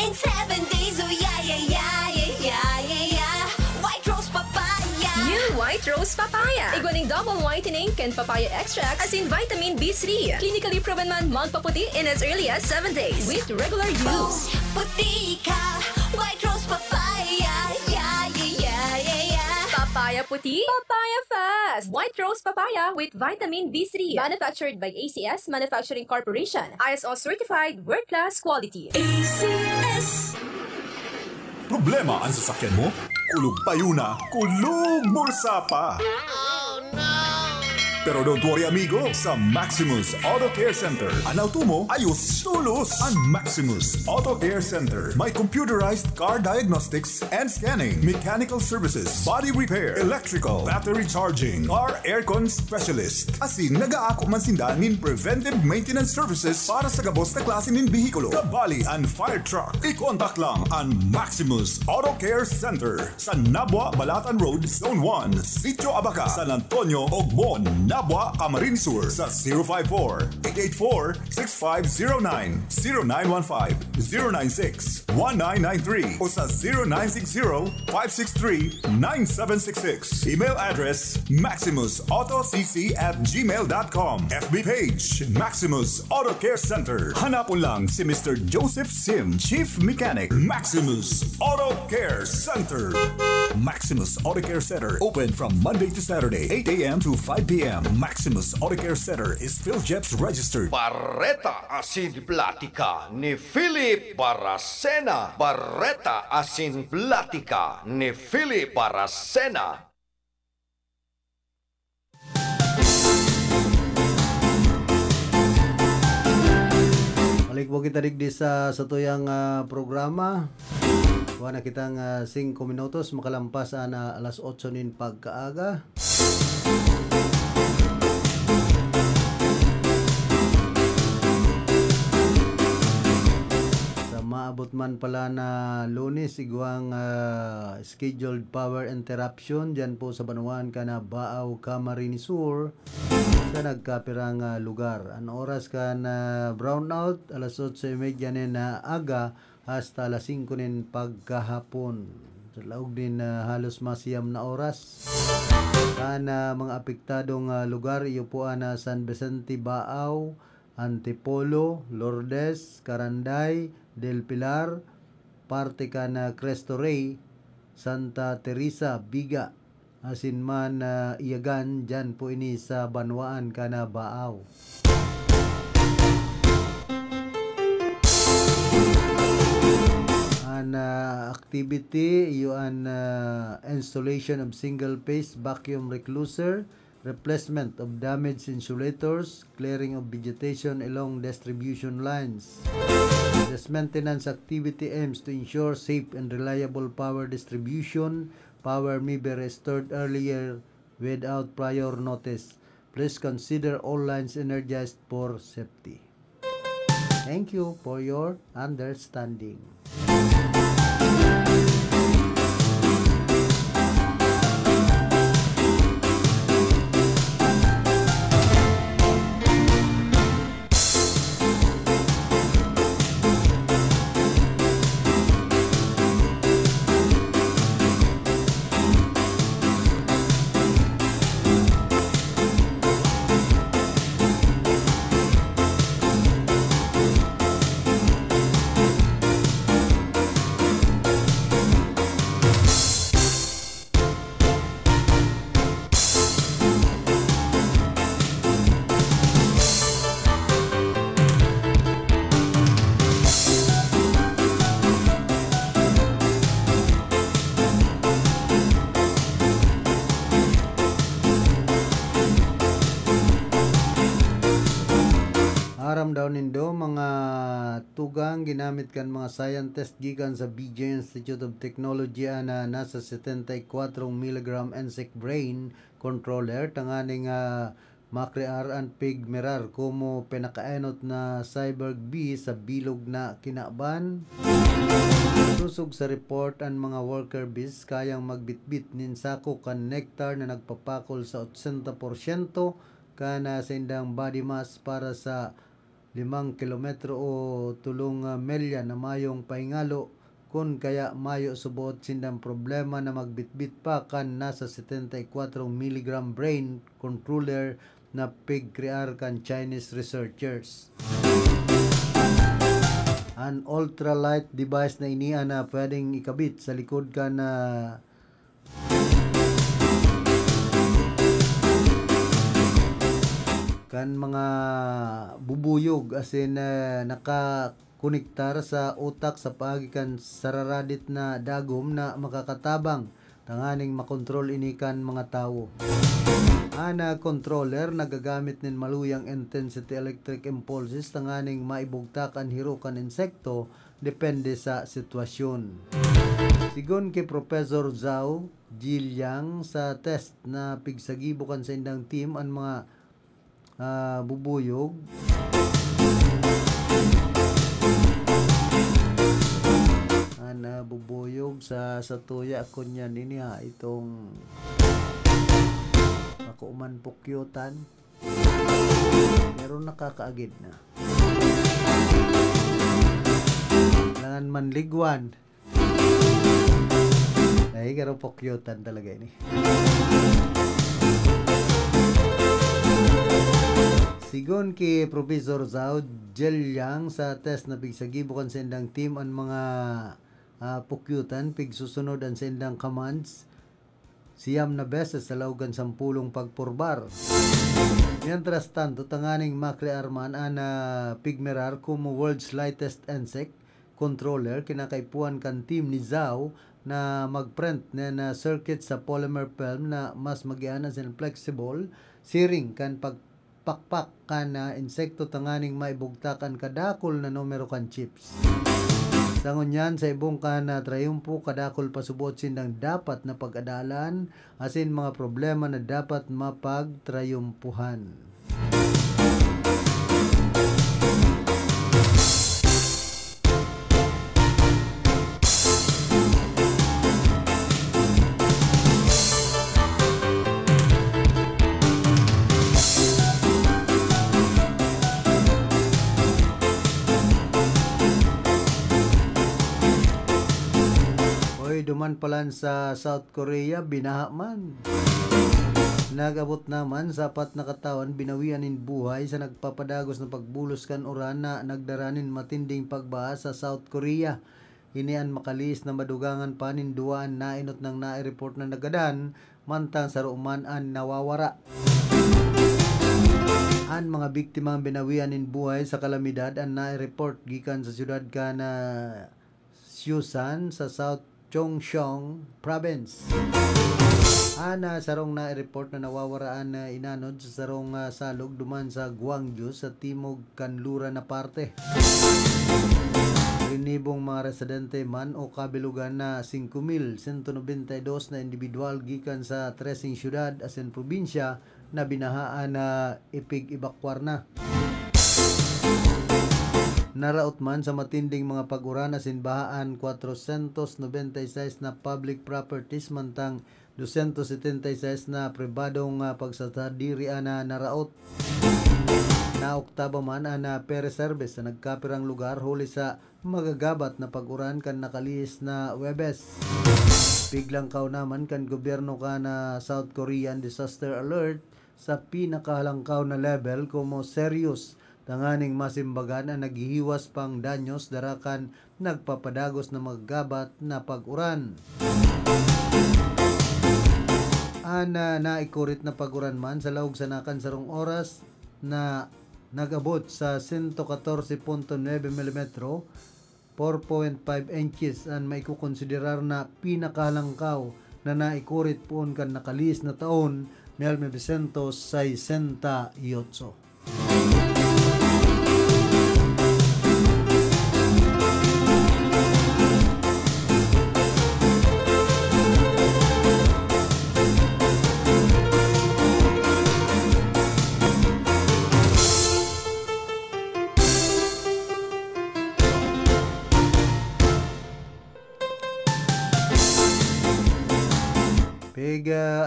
in 7 days. Oh yeah, yeah, yeah, yeah, yeah, yeah. White rose papaya. New White Rose Papaya. Iguaning double whitening and papaya extract as in vitamin B3. Clinically proven man magpaputi in as early as 7 days with regular use. Puti ka, white rose papaya. Yeah, yeah, yeah, yeah, yeah. Papaya puti, papaya fast. White Rose Papaya with vitamin B3. Manufactured by ACS Manufacturing Corporation. ISO certified world-class quality. ACS. Problema ang sasakyan mo? Kulog tayo na, kulog bulsa pa! Pero don't worry amigo, sa Maximus Auto Care Center, ang auto mo ayos tulos. Ang Maximus Auto Care Center may computerized car diagnostics and scanning, mechanical services, body repair, electrical, battery charging, car aircon specialist. Asin nag-aako man sinda nin preventive maintenance services para sa gabos na klase nin bihikulo, kabali and fire truck. I-contact lang ang Maximus Auto Care Center sa Nabwa, Balatan Road, Zone 1, Sitio Abaca, San Antonio, Ogmon, Nabwa, Camarines Sur sa 054-884-6509, 0915-096-1993 o sa 0960-563-9766. Email address maximusautocc@gmail.com. FB page Maximus Auto Care Center. Hanapon lang si Mr. Joseph Sim, Chief Mechanic, Maximus Auto Care Center. Maximus Auto Care Center open from Monday to Saturday, 8 a.m. to 5 p.m. Maximus Auto Care Center is PhilJeps registered. Barreta Asin Platica ni Philip Baracena. Barreta Asin Platica ni Philip Baracena. Balik po kita digdi sa tuyang programa. Kuha na kitang 5 minutos makalampas na alas 8 nin pagkaaga. Maabot man pala na Lunes iguang scheduled power interruption dyan po sa Banuan ka na Baaw, Camarines Sur sa nagkapirang lugar. Ang oras ka na brownout alas 8:30 na aga hasta alas 5 nin pagkahapon. Sa laog din halos masiyam na oras. Kana mga apektadong lugar iyo po na San Vicente, Baaw, Antipolo, Lourdes, Caranday, Del Pilar, parte ka na Cristo Rey, Santa Teresa, Biga. Asin man iyagan, dyan po ini sa Banwaan, kana Baaw. An activity, yung installation of single-phase vacuum recluser, replacement of damaged insulators, clearing of vegetation along distribution lines. This maintenance activity aims to ensure safe and reliable power distribution. Power may be restored earlier without prior notice. Please consider all lines energized for safety. Thank you for your understanding. Aram daw nindo mga tugang ginamit kan mga scientist gikan sa BJ Institute of Technology na nasa 74 mg NSEC brain controller tanganing makrear and pig mirar kumo pinakaenot na Cyberg B sa bilog na kinaban. Susog sa report ang mga worker bees kayang magbitbit nin sako kan nectar na nagpapakol sa 80% kana sa indang body mass para sa 5 kilometro o 3 milya na mayong pahingalo kun kaya mayo subuot sindang problema na magbitbit pa kan nasa 74 mg brain controller na pig crear kan Chinese researchers. An ultralight device na iniya na pwedeng ikabit sa likod ka na kan mga bubuyog as in nakakonektar sa utak sa pagikan sararadit na dagom na makakatabang tanganing makontrol inikan mga tao. Ana controller nagagamit nin maluyang intensity electric impulses tanganing maibugtak ang hirukan insekto depende sa sitwasyon. Sigon kay Professor Zhao Jiliang sa test na pigsagibukan sa indang team ang mga bubuyog bubuyog sa tuya kunya nini itong makuman pukyutan meron nakakaagid na langan manligwan ay karo pukyutan talaga ini. Sigon kay Professor Zhao Jiliang sa test na pigsagibukan sa indang team ang mga pukyutan pigsusunod ang sa indang commands siyam na beses sa laugan 10 pagpurbar. Mientras tanto tanganing makrearman ana pigmerar como world's lightest insect controller kinakaipuan kan team ni Zhao na magprint na circuit sa polymer film na mas magianas and flexible siring kan pakpak ka na insekto tanganing maibugtakan kadakol na numero kan chips. Sangon yan sa ibong ka na trayumpo kadakol pasubot sindang dapat na pag-adalan asin mga problema na dapat mapagtrayumpuhan. Duman palan sa South Korea, binaha man. Nagabot naman, sapat na katawan, binawian in buhay sa nagpapadagos na pagbulos kan uran na nagdaranin matinding pagbaha sa South Korea. Inian makalis na madugangan paninduan na inot ng nai-report na nagadan mantang sa ruman an nawawara. An mga biktimang binawian in buhay sa kalamidad ang nai-report gikan sa siyudad ka na Siusan sa South Chongqing Province. Ana sarong nai-report na nawawaraan na inanod sa sarong salog duman sa Gwangju sa timog kanluran na parte. Rinibong mga residente man o kabilugan na 5,192 na individual gikan sa 13 syudad asin probinsya na binahaan na ipig-ibakwar na. Naraot man sa matinding mga pag-uran asin bahaan 496 na public properties mantang 276 na pribadong pagsatadirian na naraot. Na oktaba man na pere-service sa nagkapirang lugar huli sa magagabat na pag-uran kan nakalis na Webes. Biglang kaunaman kan gobyerno ka na South Korean disaster alert sa pinakahalangkaw na level como serious. Tanganing masimbagan na naghihiwas pang danyos darakan nagpapadagos na magagabat na pag-uran. Ana naikurit na pag-uran man sa laog sanakan sarong oras na nagabot sa 114.9 mm, 4.5 inches ang may kukonsiderar na pinakahalangkaw na naikurit poon kan nakalis na taon 1968.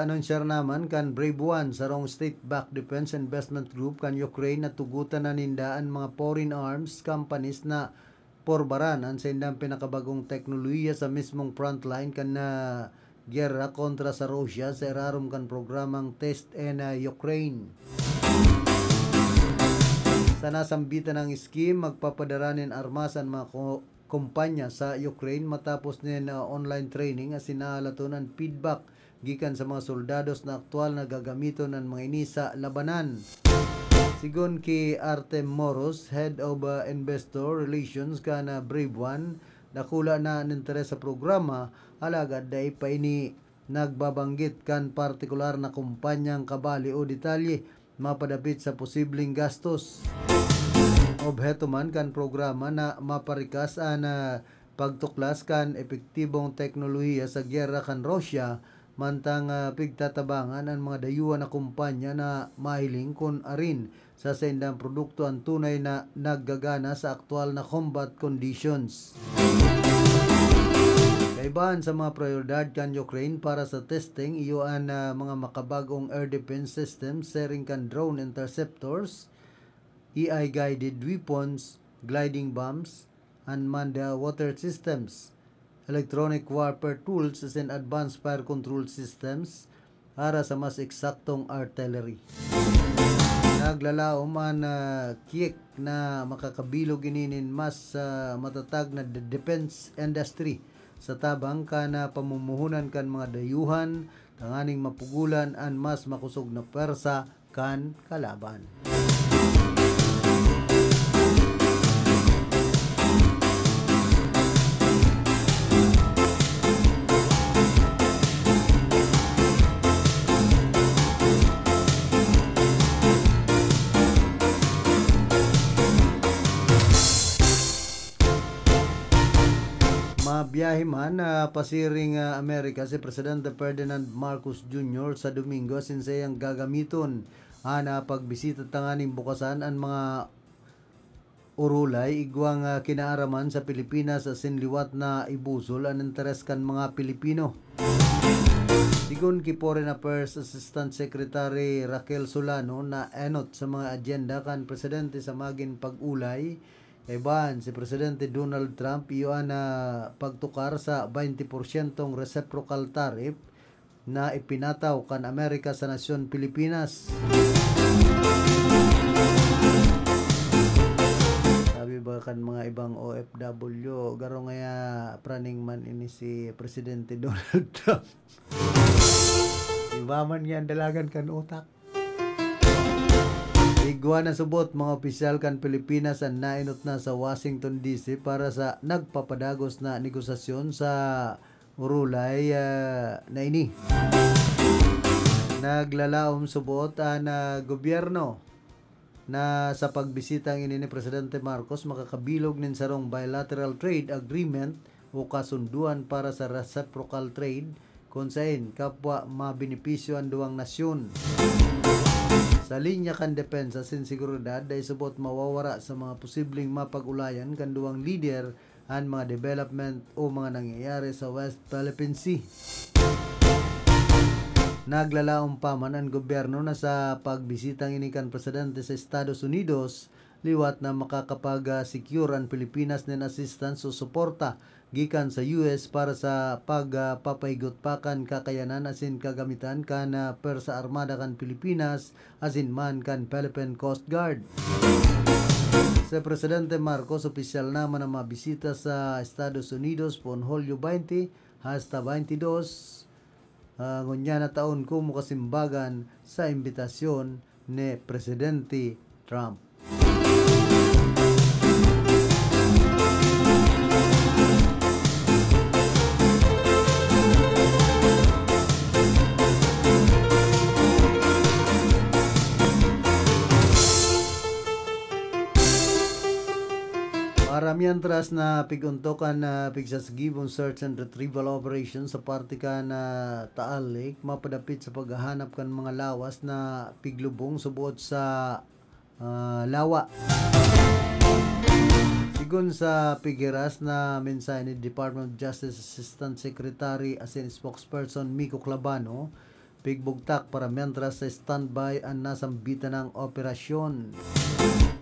Anunsyer naman kan Brave One sarong state-backed defense investment group kan Ukraine na tugutan na nindaan mga foreign arms companies na porbaran sa indang pinakabagong teknolohiya sa mismong frontline kan na gyera kontra sa Russia sa irarom kan programang Test and Ukraine. Sa nasambitan ng scheme, magpapadaranin armas ang mga kumpanya sa Ukraine matapos na online training at sinalatunan feedback gikan sa mga soldados na aktual na gagamiton ng mga ini sa labanan. Sigon kay Artem Moros, Head of Investor Relations ka na Brave One, nakula na ang interes sa programa, alagad dahil pa ini nagbabanggit kan partikular na kumpanyang kabali o detalye mapadapit sa posibleng gastos. Obheto man kan programa na maparikas na pagtuklas kan epektibong teknolohiya sa gyera kan Russia mantang pigtatabangan ang mga dayuhan na kumpanya na mahiling kun arin sa sendang produkto ang tunay na naggagana sa aktual na combat conditions. Kaibahan sa mga prioridad kan Ukraine para sa testing iyo ang mga makabagong air defense systems, sharing kan drone interceptors, AI-guided weapons, gliding bombs, unmanned water systems, electronic warfare tools and advanced fire control systems para sa mas eksaktong artillery. Naglalaom ang kiek na makakabilog ininin mas matatag na defense industry sa tabang ka na pamumuhunan kan mga dayuhan tanganing mapugulan ang mas makusog na persa kan kalaban. Biyahe man pasiring Amerika si Presidente Ferdinand Marcos Jr. sa Domingo sinsayang gagamiton na pagbisita tanganing bukasan ang mga urulay igwang kinaaraman sa Pilipinas sa sinliwat na ibusol ang interes kan mga Pilipino. Sigun ki Foreign Affairs Assistant Secretary Raquel Solano na enot sa mga agenda kan Presidente sa maging pag-ulay Eban, si Presidente Donald Trump iyon na pagtukar sa 20% reciprocal tariff na ipinataw kan Amerika sa nasyon Pilipinas. Sabi ba kan mga ibang OFW. Garo ngaya praning man ini si Presidente Donald Trump. Iba man yan dalagan kan utak. Igwa na subot mga opisyal kan Pilipinas ang nainot na sa Washington DC para sa nagpapadagos na negosasyon sa urulay na ini. Naglalaom subot ang gobyerno na sa pagbisitang ini ni Presidente Marcos makakabilog nin sarong bilateral trade agreement o kasunduan para sa reciprocal trade kung saan kapwa mabenepisyo ang duwang nasyon. Sa linya kan depensa sin seguridad dahil subot mawawara sa mga posibleng mapag-ulayan kan duwang leader ang mga development o mga nangyayari sa West Philippine Sea. Naglalaong pa man ang gobyerno na sa pagbisitang ini kan Presidente sa Estados Unidos liwat na makakapag-secure ang Pilipinas nin assistance o suporta gikan sa US para sa pagpapahigot pa kan kakayanan asin kagamitan kan Persa Armada kan Pilipinas asin man kan Philippine Coast Guard. Sa Presidente Marcos opisyal naman na mabisita sa Estados Unidos pon Hulyo 20 hasta 22 ngunya na taon ko mukasimbagan sa imbitasyon ni Presidente Trump. Mientras na piguntokan na pigsasgibong search and retrieval operation sa parte ka na Taal Lake, mapadapit sa paghahanap kan mga lawas na piglubong subuot sa lawa. Sigun sa pigiras na mensahe ni Department of Justice Assistant Secretary asin spokesperson Miko Clabano, pigbugtak para mientras sa standby ang nasambitan ng operasyon.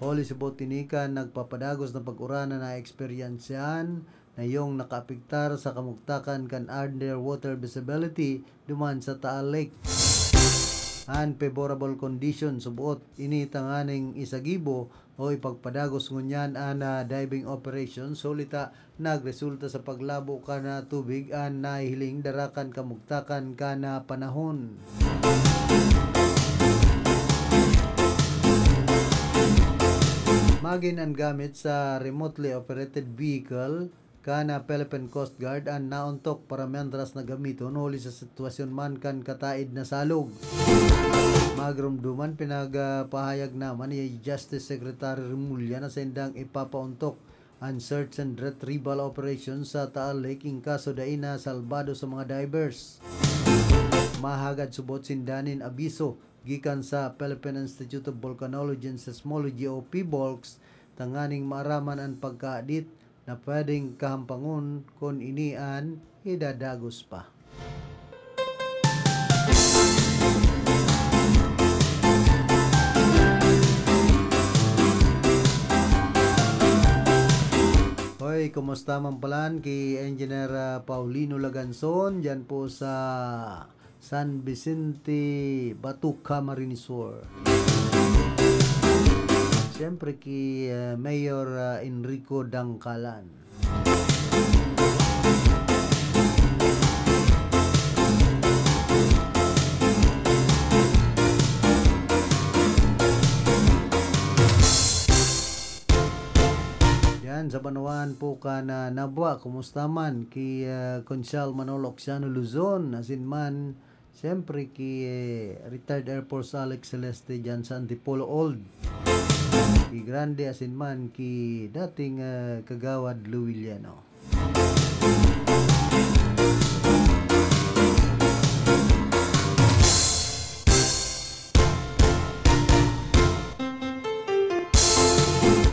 Holi si Botinika nagpapadagos ng pag-urana na eksperyensyahan na yung nakaapektar sa kamugtakan kan underwater visibility duman sa Taal Lake. Unfavorable condition subuot ini tanganing isagibo o ipagpadagos ngunyan na diving operation solita nagresulta sa paglabo ka na tubig ang nahihiling darakan kamugtakan ka na panahon. Magin ang gamit sa remotely operated vehicle kana Philippine Coast Guard ang nauntok para mientras na gamiton huli sa sitwasyon man kan kataid na salog. Magrumduman pinagpahayag naman ni Justice Secretary Remulla na sendang ipapauntok ang search and retrieval operation sa Taal Lake in kaso dai na salbado sa mga divers. Mahagad subot sindanin abiso gikan sa Philippine Institute of Volcanology and Seismology o PBOLCS tanganing maaraman ang pagkaadit na pwedeng kahampangon kung inian idadagos pa. Hoy, kumusta man palan kay Engineer Paulino Laganson dyan po sa San Vicente, Batuca, Marinisor. Siyempre kay Mayor Enrico Dangkalan. Yan, sa Banuan po ka na nabwa, kumusta man kay Conchal Manolo Oxiano Luzon, asin man siyempre kay retired Air Force Alex Celeste dyan sa Antipolo Old. Kay Grande asin man kay dating Kagawad Luwiliano.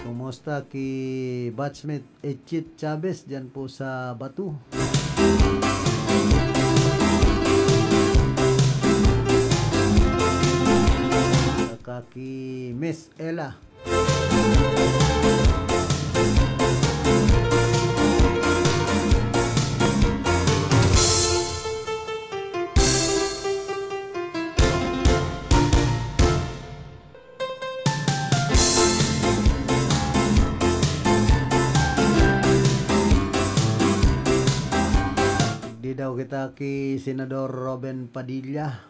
Kumusta kay batchmate Echit Chavez dyan po sa Batu. Kaki Miss Ella. kita kay Senador Robin Padilla.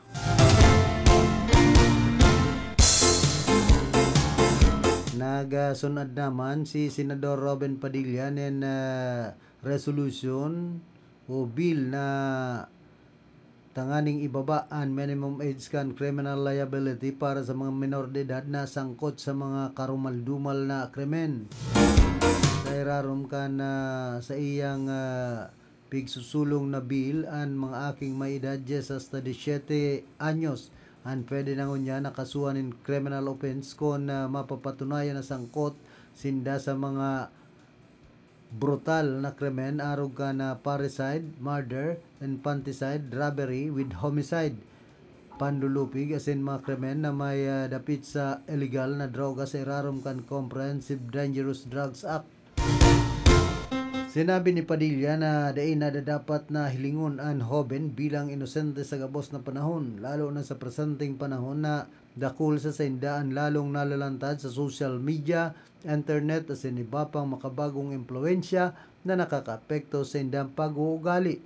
Nagasunod naman si Senador Robin Padilla ng resolution o bill na tanganing ibabaan minimum age can criminal liability para sa mga minor de edad na sangkot sa mga karumal-dumal na krimen. Sa irarom ka na sa iyang pigsusulong na bill ang mga aking may edad hasta 17 anyos ang pwede na niya nakasuhan in criminal offense kung mapapatunayan na sangkot sinda sa mga brutal na krimen arog ka na parricide, murder, infanticide, robbery with homicide, pandulupig as in mga krimen na may dapit sa illegal na droga sa irarom kan Comprehensive Dangerous Drugs Act. Sinabi ni Padilla na dain na dapat na hilingon ang hoben bilang inosente sa gabos na panahon, lalo na sa presenteng panahon na dakul sa sindaan lalong nalalantad sa social media, internet at iba pang makabagong impluensya na nakakaapekto sa indang pag-uugali.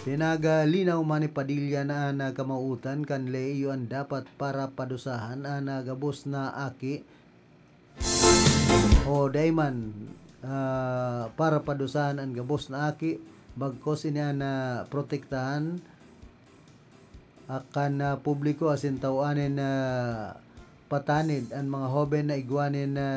Pinagalinaw man ni Padilla na nakamautan kan leyo ang dapat para padusahan ang gabos na aki o dayman para padusahan ang gabos na aki bagkos ina na protektahan akan publiko asin tawanin na patanid ang mga hoben na igwanin na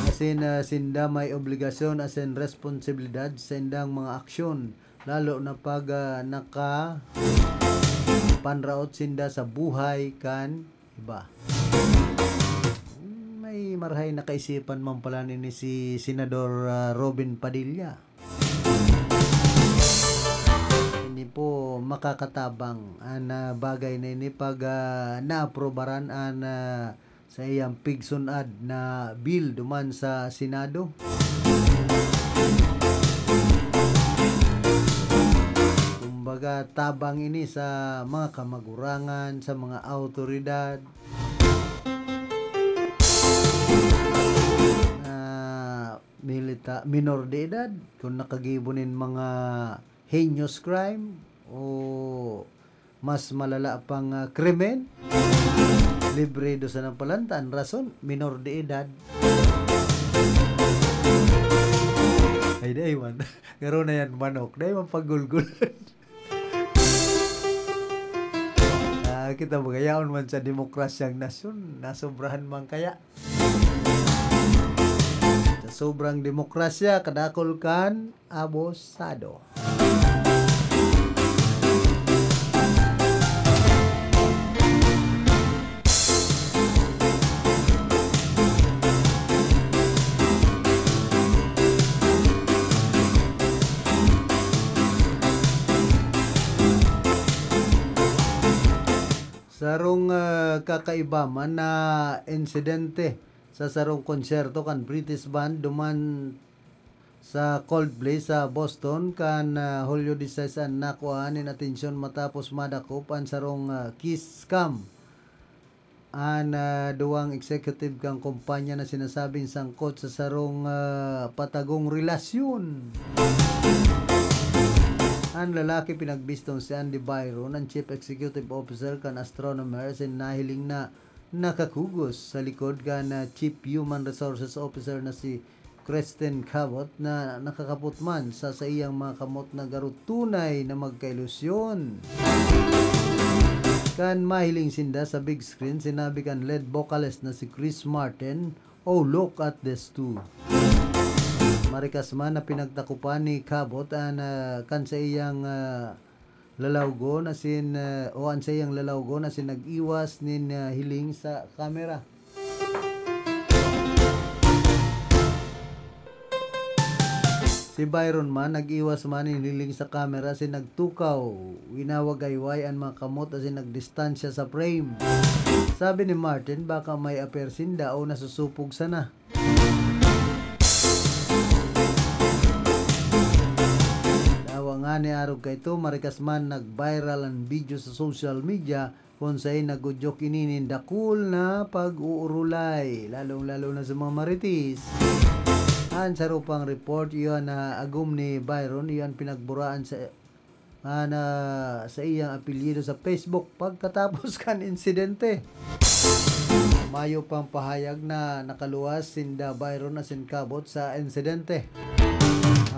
asin sinda may obligasyon asin responsibilidad sa indang mga aksyon lalo na pag naka panraot sinda sa buhay kan iba. May marhay na kaisipan man pala ni si Senador Robin Padilla. Hindi po makakatabang ang bagay na ini pag naaprobaran ang sa iyang pigsunad na bill duman sa Senado. Kumbaga tabang ini sa mga kamagurangan, sa mga autoridad, minor de edad, kung nakagibunin mga heinous crime o mas malala pang krimen, libre do sa napalantan, rason, minor de edad. Ay, dayman. Garo na yan, manok. Dayman paggulgulan. Kita magayaon man sa demokrasyang nasyon, nasobrahan man kaya. Sa sobrang demokrasya, kadakol kan abosado. Sarong kakaiba man na insidente sa sarong konserto kan British band duman sa Coldplay sa Boston kan Hulyo 16 an nakuhaan in atensyon matapos madakop ang sarong kiss scam. An duwang executive kang kumpanya na sinasabing sangkot sa sarong patagong relasyon. Ang lalaki pinagbistong si Andy Byron, ang Chief Executive Officer kan Astronomer, sin nahiling na nakakugos sa likod kan Chief Human Resources Officer na si Kristen Cabot na nakakaputman sa iyang mga kamot na garutunay na magkailusyon. Kan mahiling sinda sa big screen, sinabi kan lead vocalist na si Chris Martin, "Oh, look at this too." Marikas man na pinagtakupan ni Cabot kan sa iyang lalawgon asin o an sa iyang lalawgon asin nag-iwas nin hiling sa kamera. Si Byron man nag-iwas man nin hiling sa kamera asin nagtukaw, winawagayway ang mga kamot asin nagdistansya sa frame. Sabi ni Martin baka may apersinda o nasusupog sana. Nga ni arog ka ito, marikas man nag-viral ang video sa social media kung sa'y nagudyok ininin dakul na pag-uurulay, lalong-lalo na sa mga maritis. Ang sarupang report, iyon na agum ni Byron, iyon pinagburaan sa iyang apelyido sa Facebook pagkatapos kan insidente. Mayo pang pahayag na nakaluwas sinda Byron asin kabot sa insidente.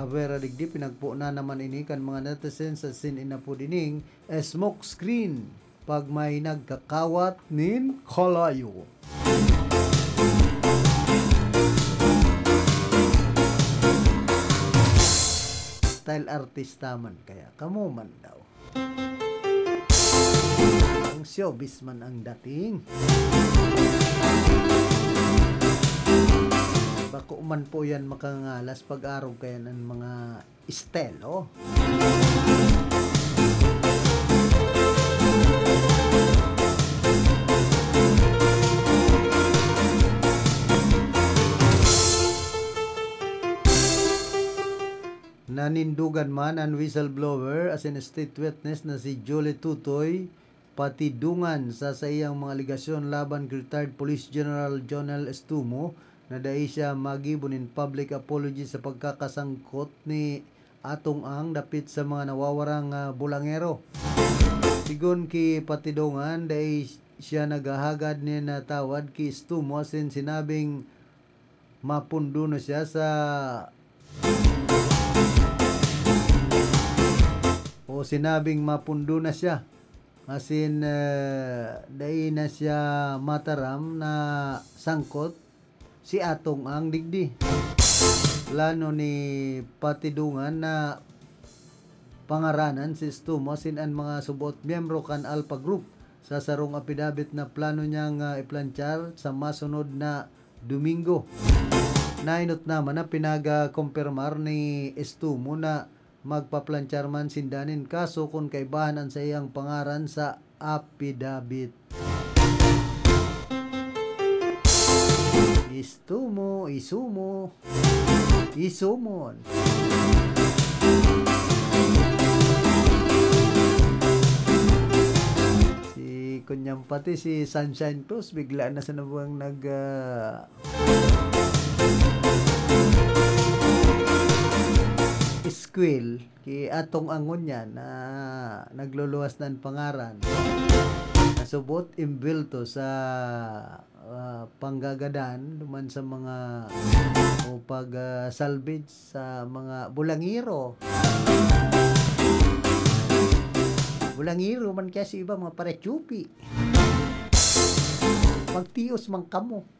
Avera digdi pinagpo na naman ini kan mga netizens sa sin inapudining smoke screen pag may nagkakawat nin kalayo. Style artista man kaya kamo man daw. Ang showbiz man ang dating. Bako man po yan makangalas pag-araw kaya ng mga estelo. Nanindugan man ang whistleblower as in state witness na si Jolie Tutoy patidungan sa iyang mga aligasyon laban kay retired Police General Jonel Estumo na dahil siya magibon in public apology sa pagkakasangkot ni Atong Ang dapit sa mga nawawarang bulangero. Sigon ki patidungan dahil siya naghahagad ni na tawad ki Estumo asin sinabing mapundo na siya sa sinabing mapundo na siya asin dahil na siya mataram na sangkot si Atong Ang digdi. Plano ni patidungan na pangaranan si Estumo asin ang mga subot miyembro kan Alpha Group sa sarong apidabit na plano niyang iplanchar sa masunod na Domingo. Nainot naman na pinaga-kumpirmar ni Estumo na magpaplanchar man sindanin kaso kung kaibahan sa iyang pangaran sa apidabit. Estumo, isumo, isumon. Si kunyang pati si Sunshine Cruz bigla na sa nabuang squill ki Atong Angon yan na nagluluwas ng pangaran. Nasubot imbelto sa panggagadan duman sa mga o pag salvage sa mga bulangiro. Bulangiro man kasi iba mga parechupi. Pagtios man kamo.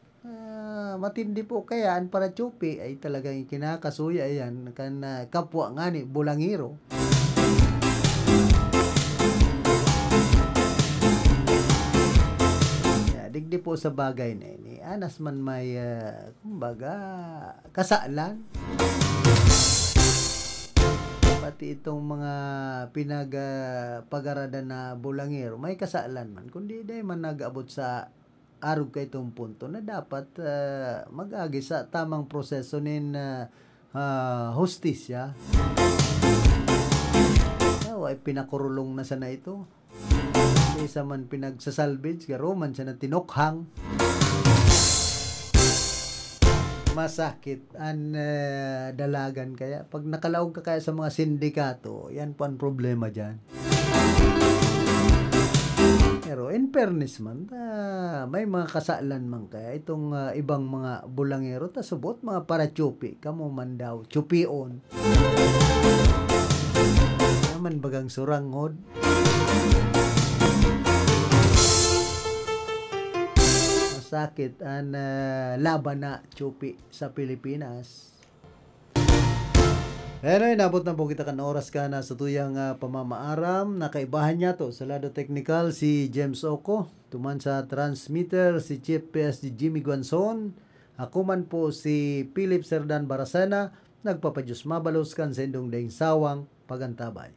Matindi po kaya ang parachupi ay talagang kinakasuya yan kan kapwa nga ni bulangiro. Digdi po sa bagay na ini anas man may kumbaga kasalan pati itong mga pinagpagaradan na bulangiro may kasalan man kundi day man nag-abot sa arog kay itong punto na dapat mag-agi sa tamang proseso nin hustisya. Ay pinakurulong na sana ito. Isa man pinagsasalvage, garo man siya na tinokhang. Masakit ang dalagan kaya. Pag nakalaog ka kaya sa mga sindikato, yan po ang problema dyan. Pero in fairness man, may mga kasalan man kaya itong ibang mga bulangero, tasubot mga parachupi, kamo man daw, chupion. Naman bagang surangod. Masakit ang laban na chupi sa Pilipinas. Anyway, nabot na po kita kan oras ka na sa tuyang pamamaaram. Nakaibahan niya to sa lado technical si James Oco. Tuman sa transmitter si Chief PSD Jimmy Guanzon. Ako man po si Philip Serdan Barasena. Nagpapadyos mabalos kan sa indong daing sawang pagantabay.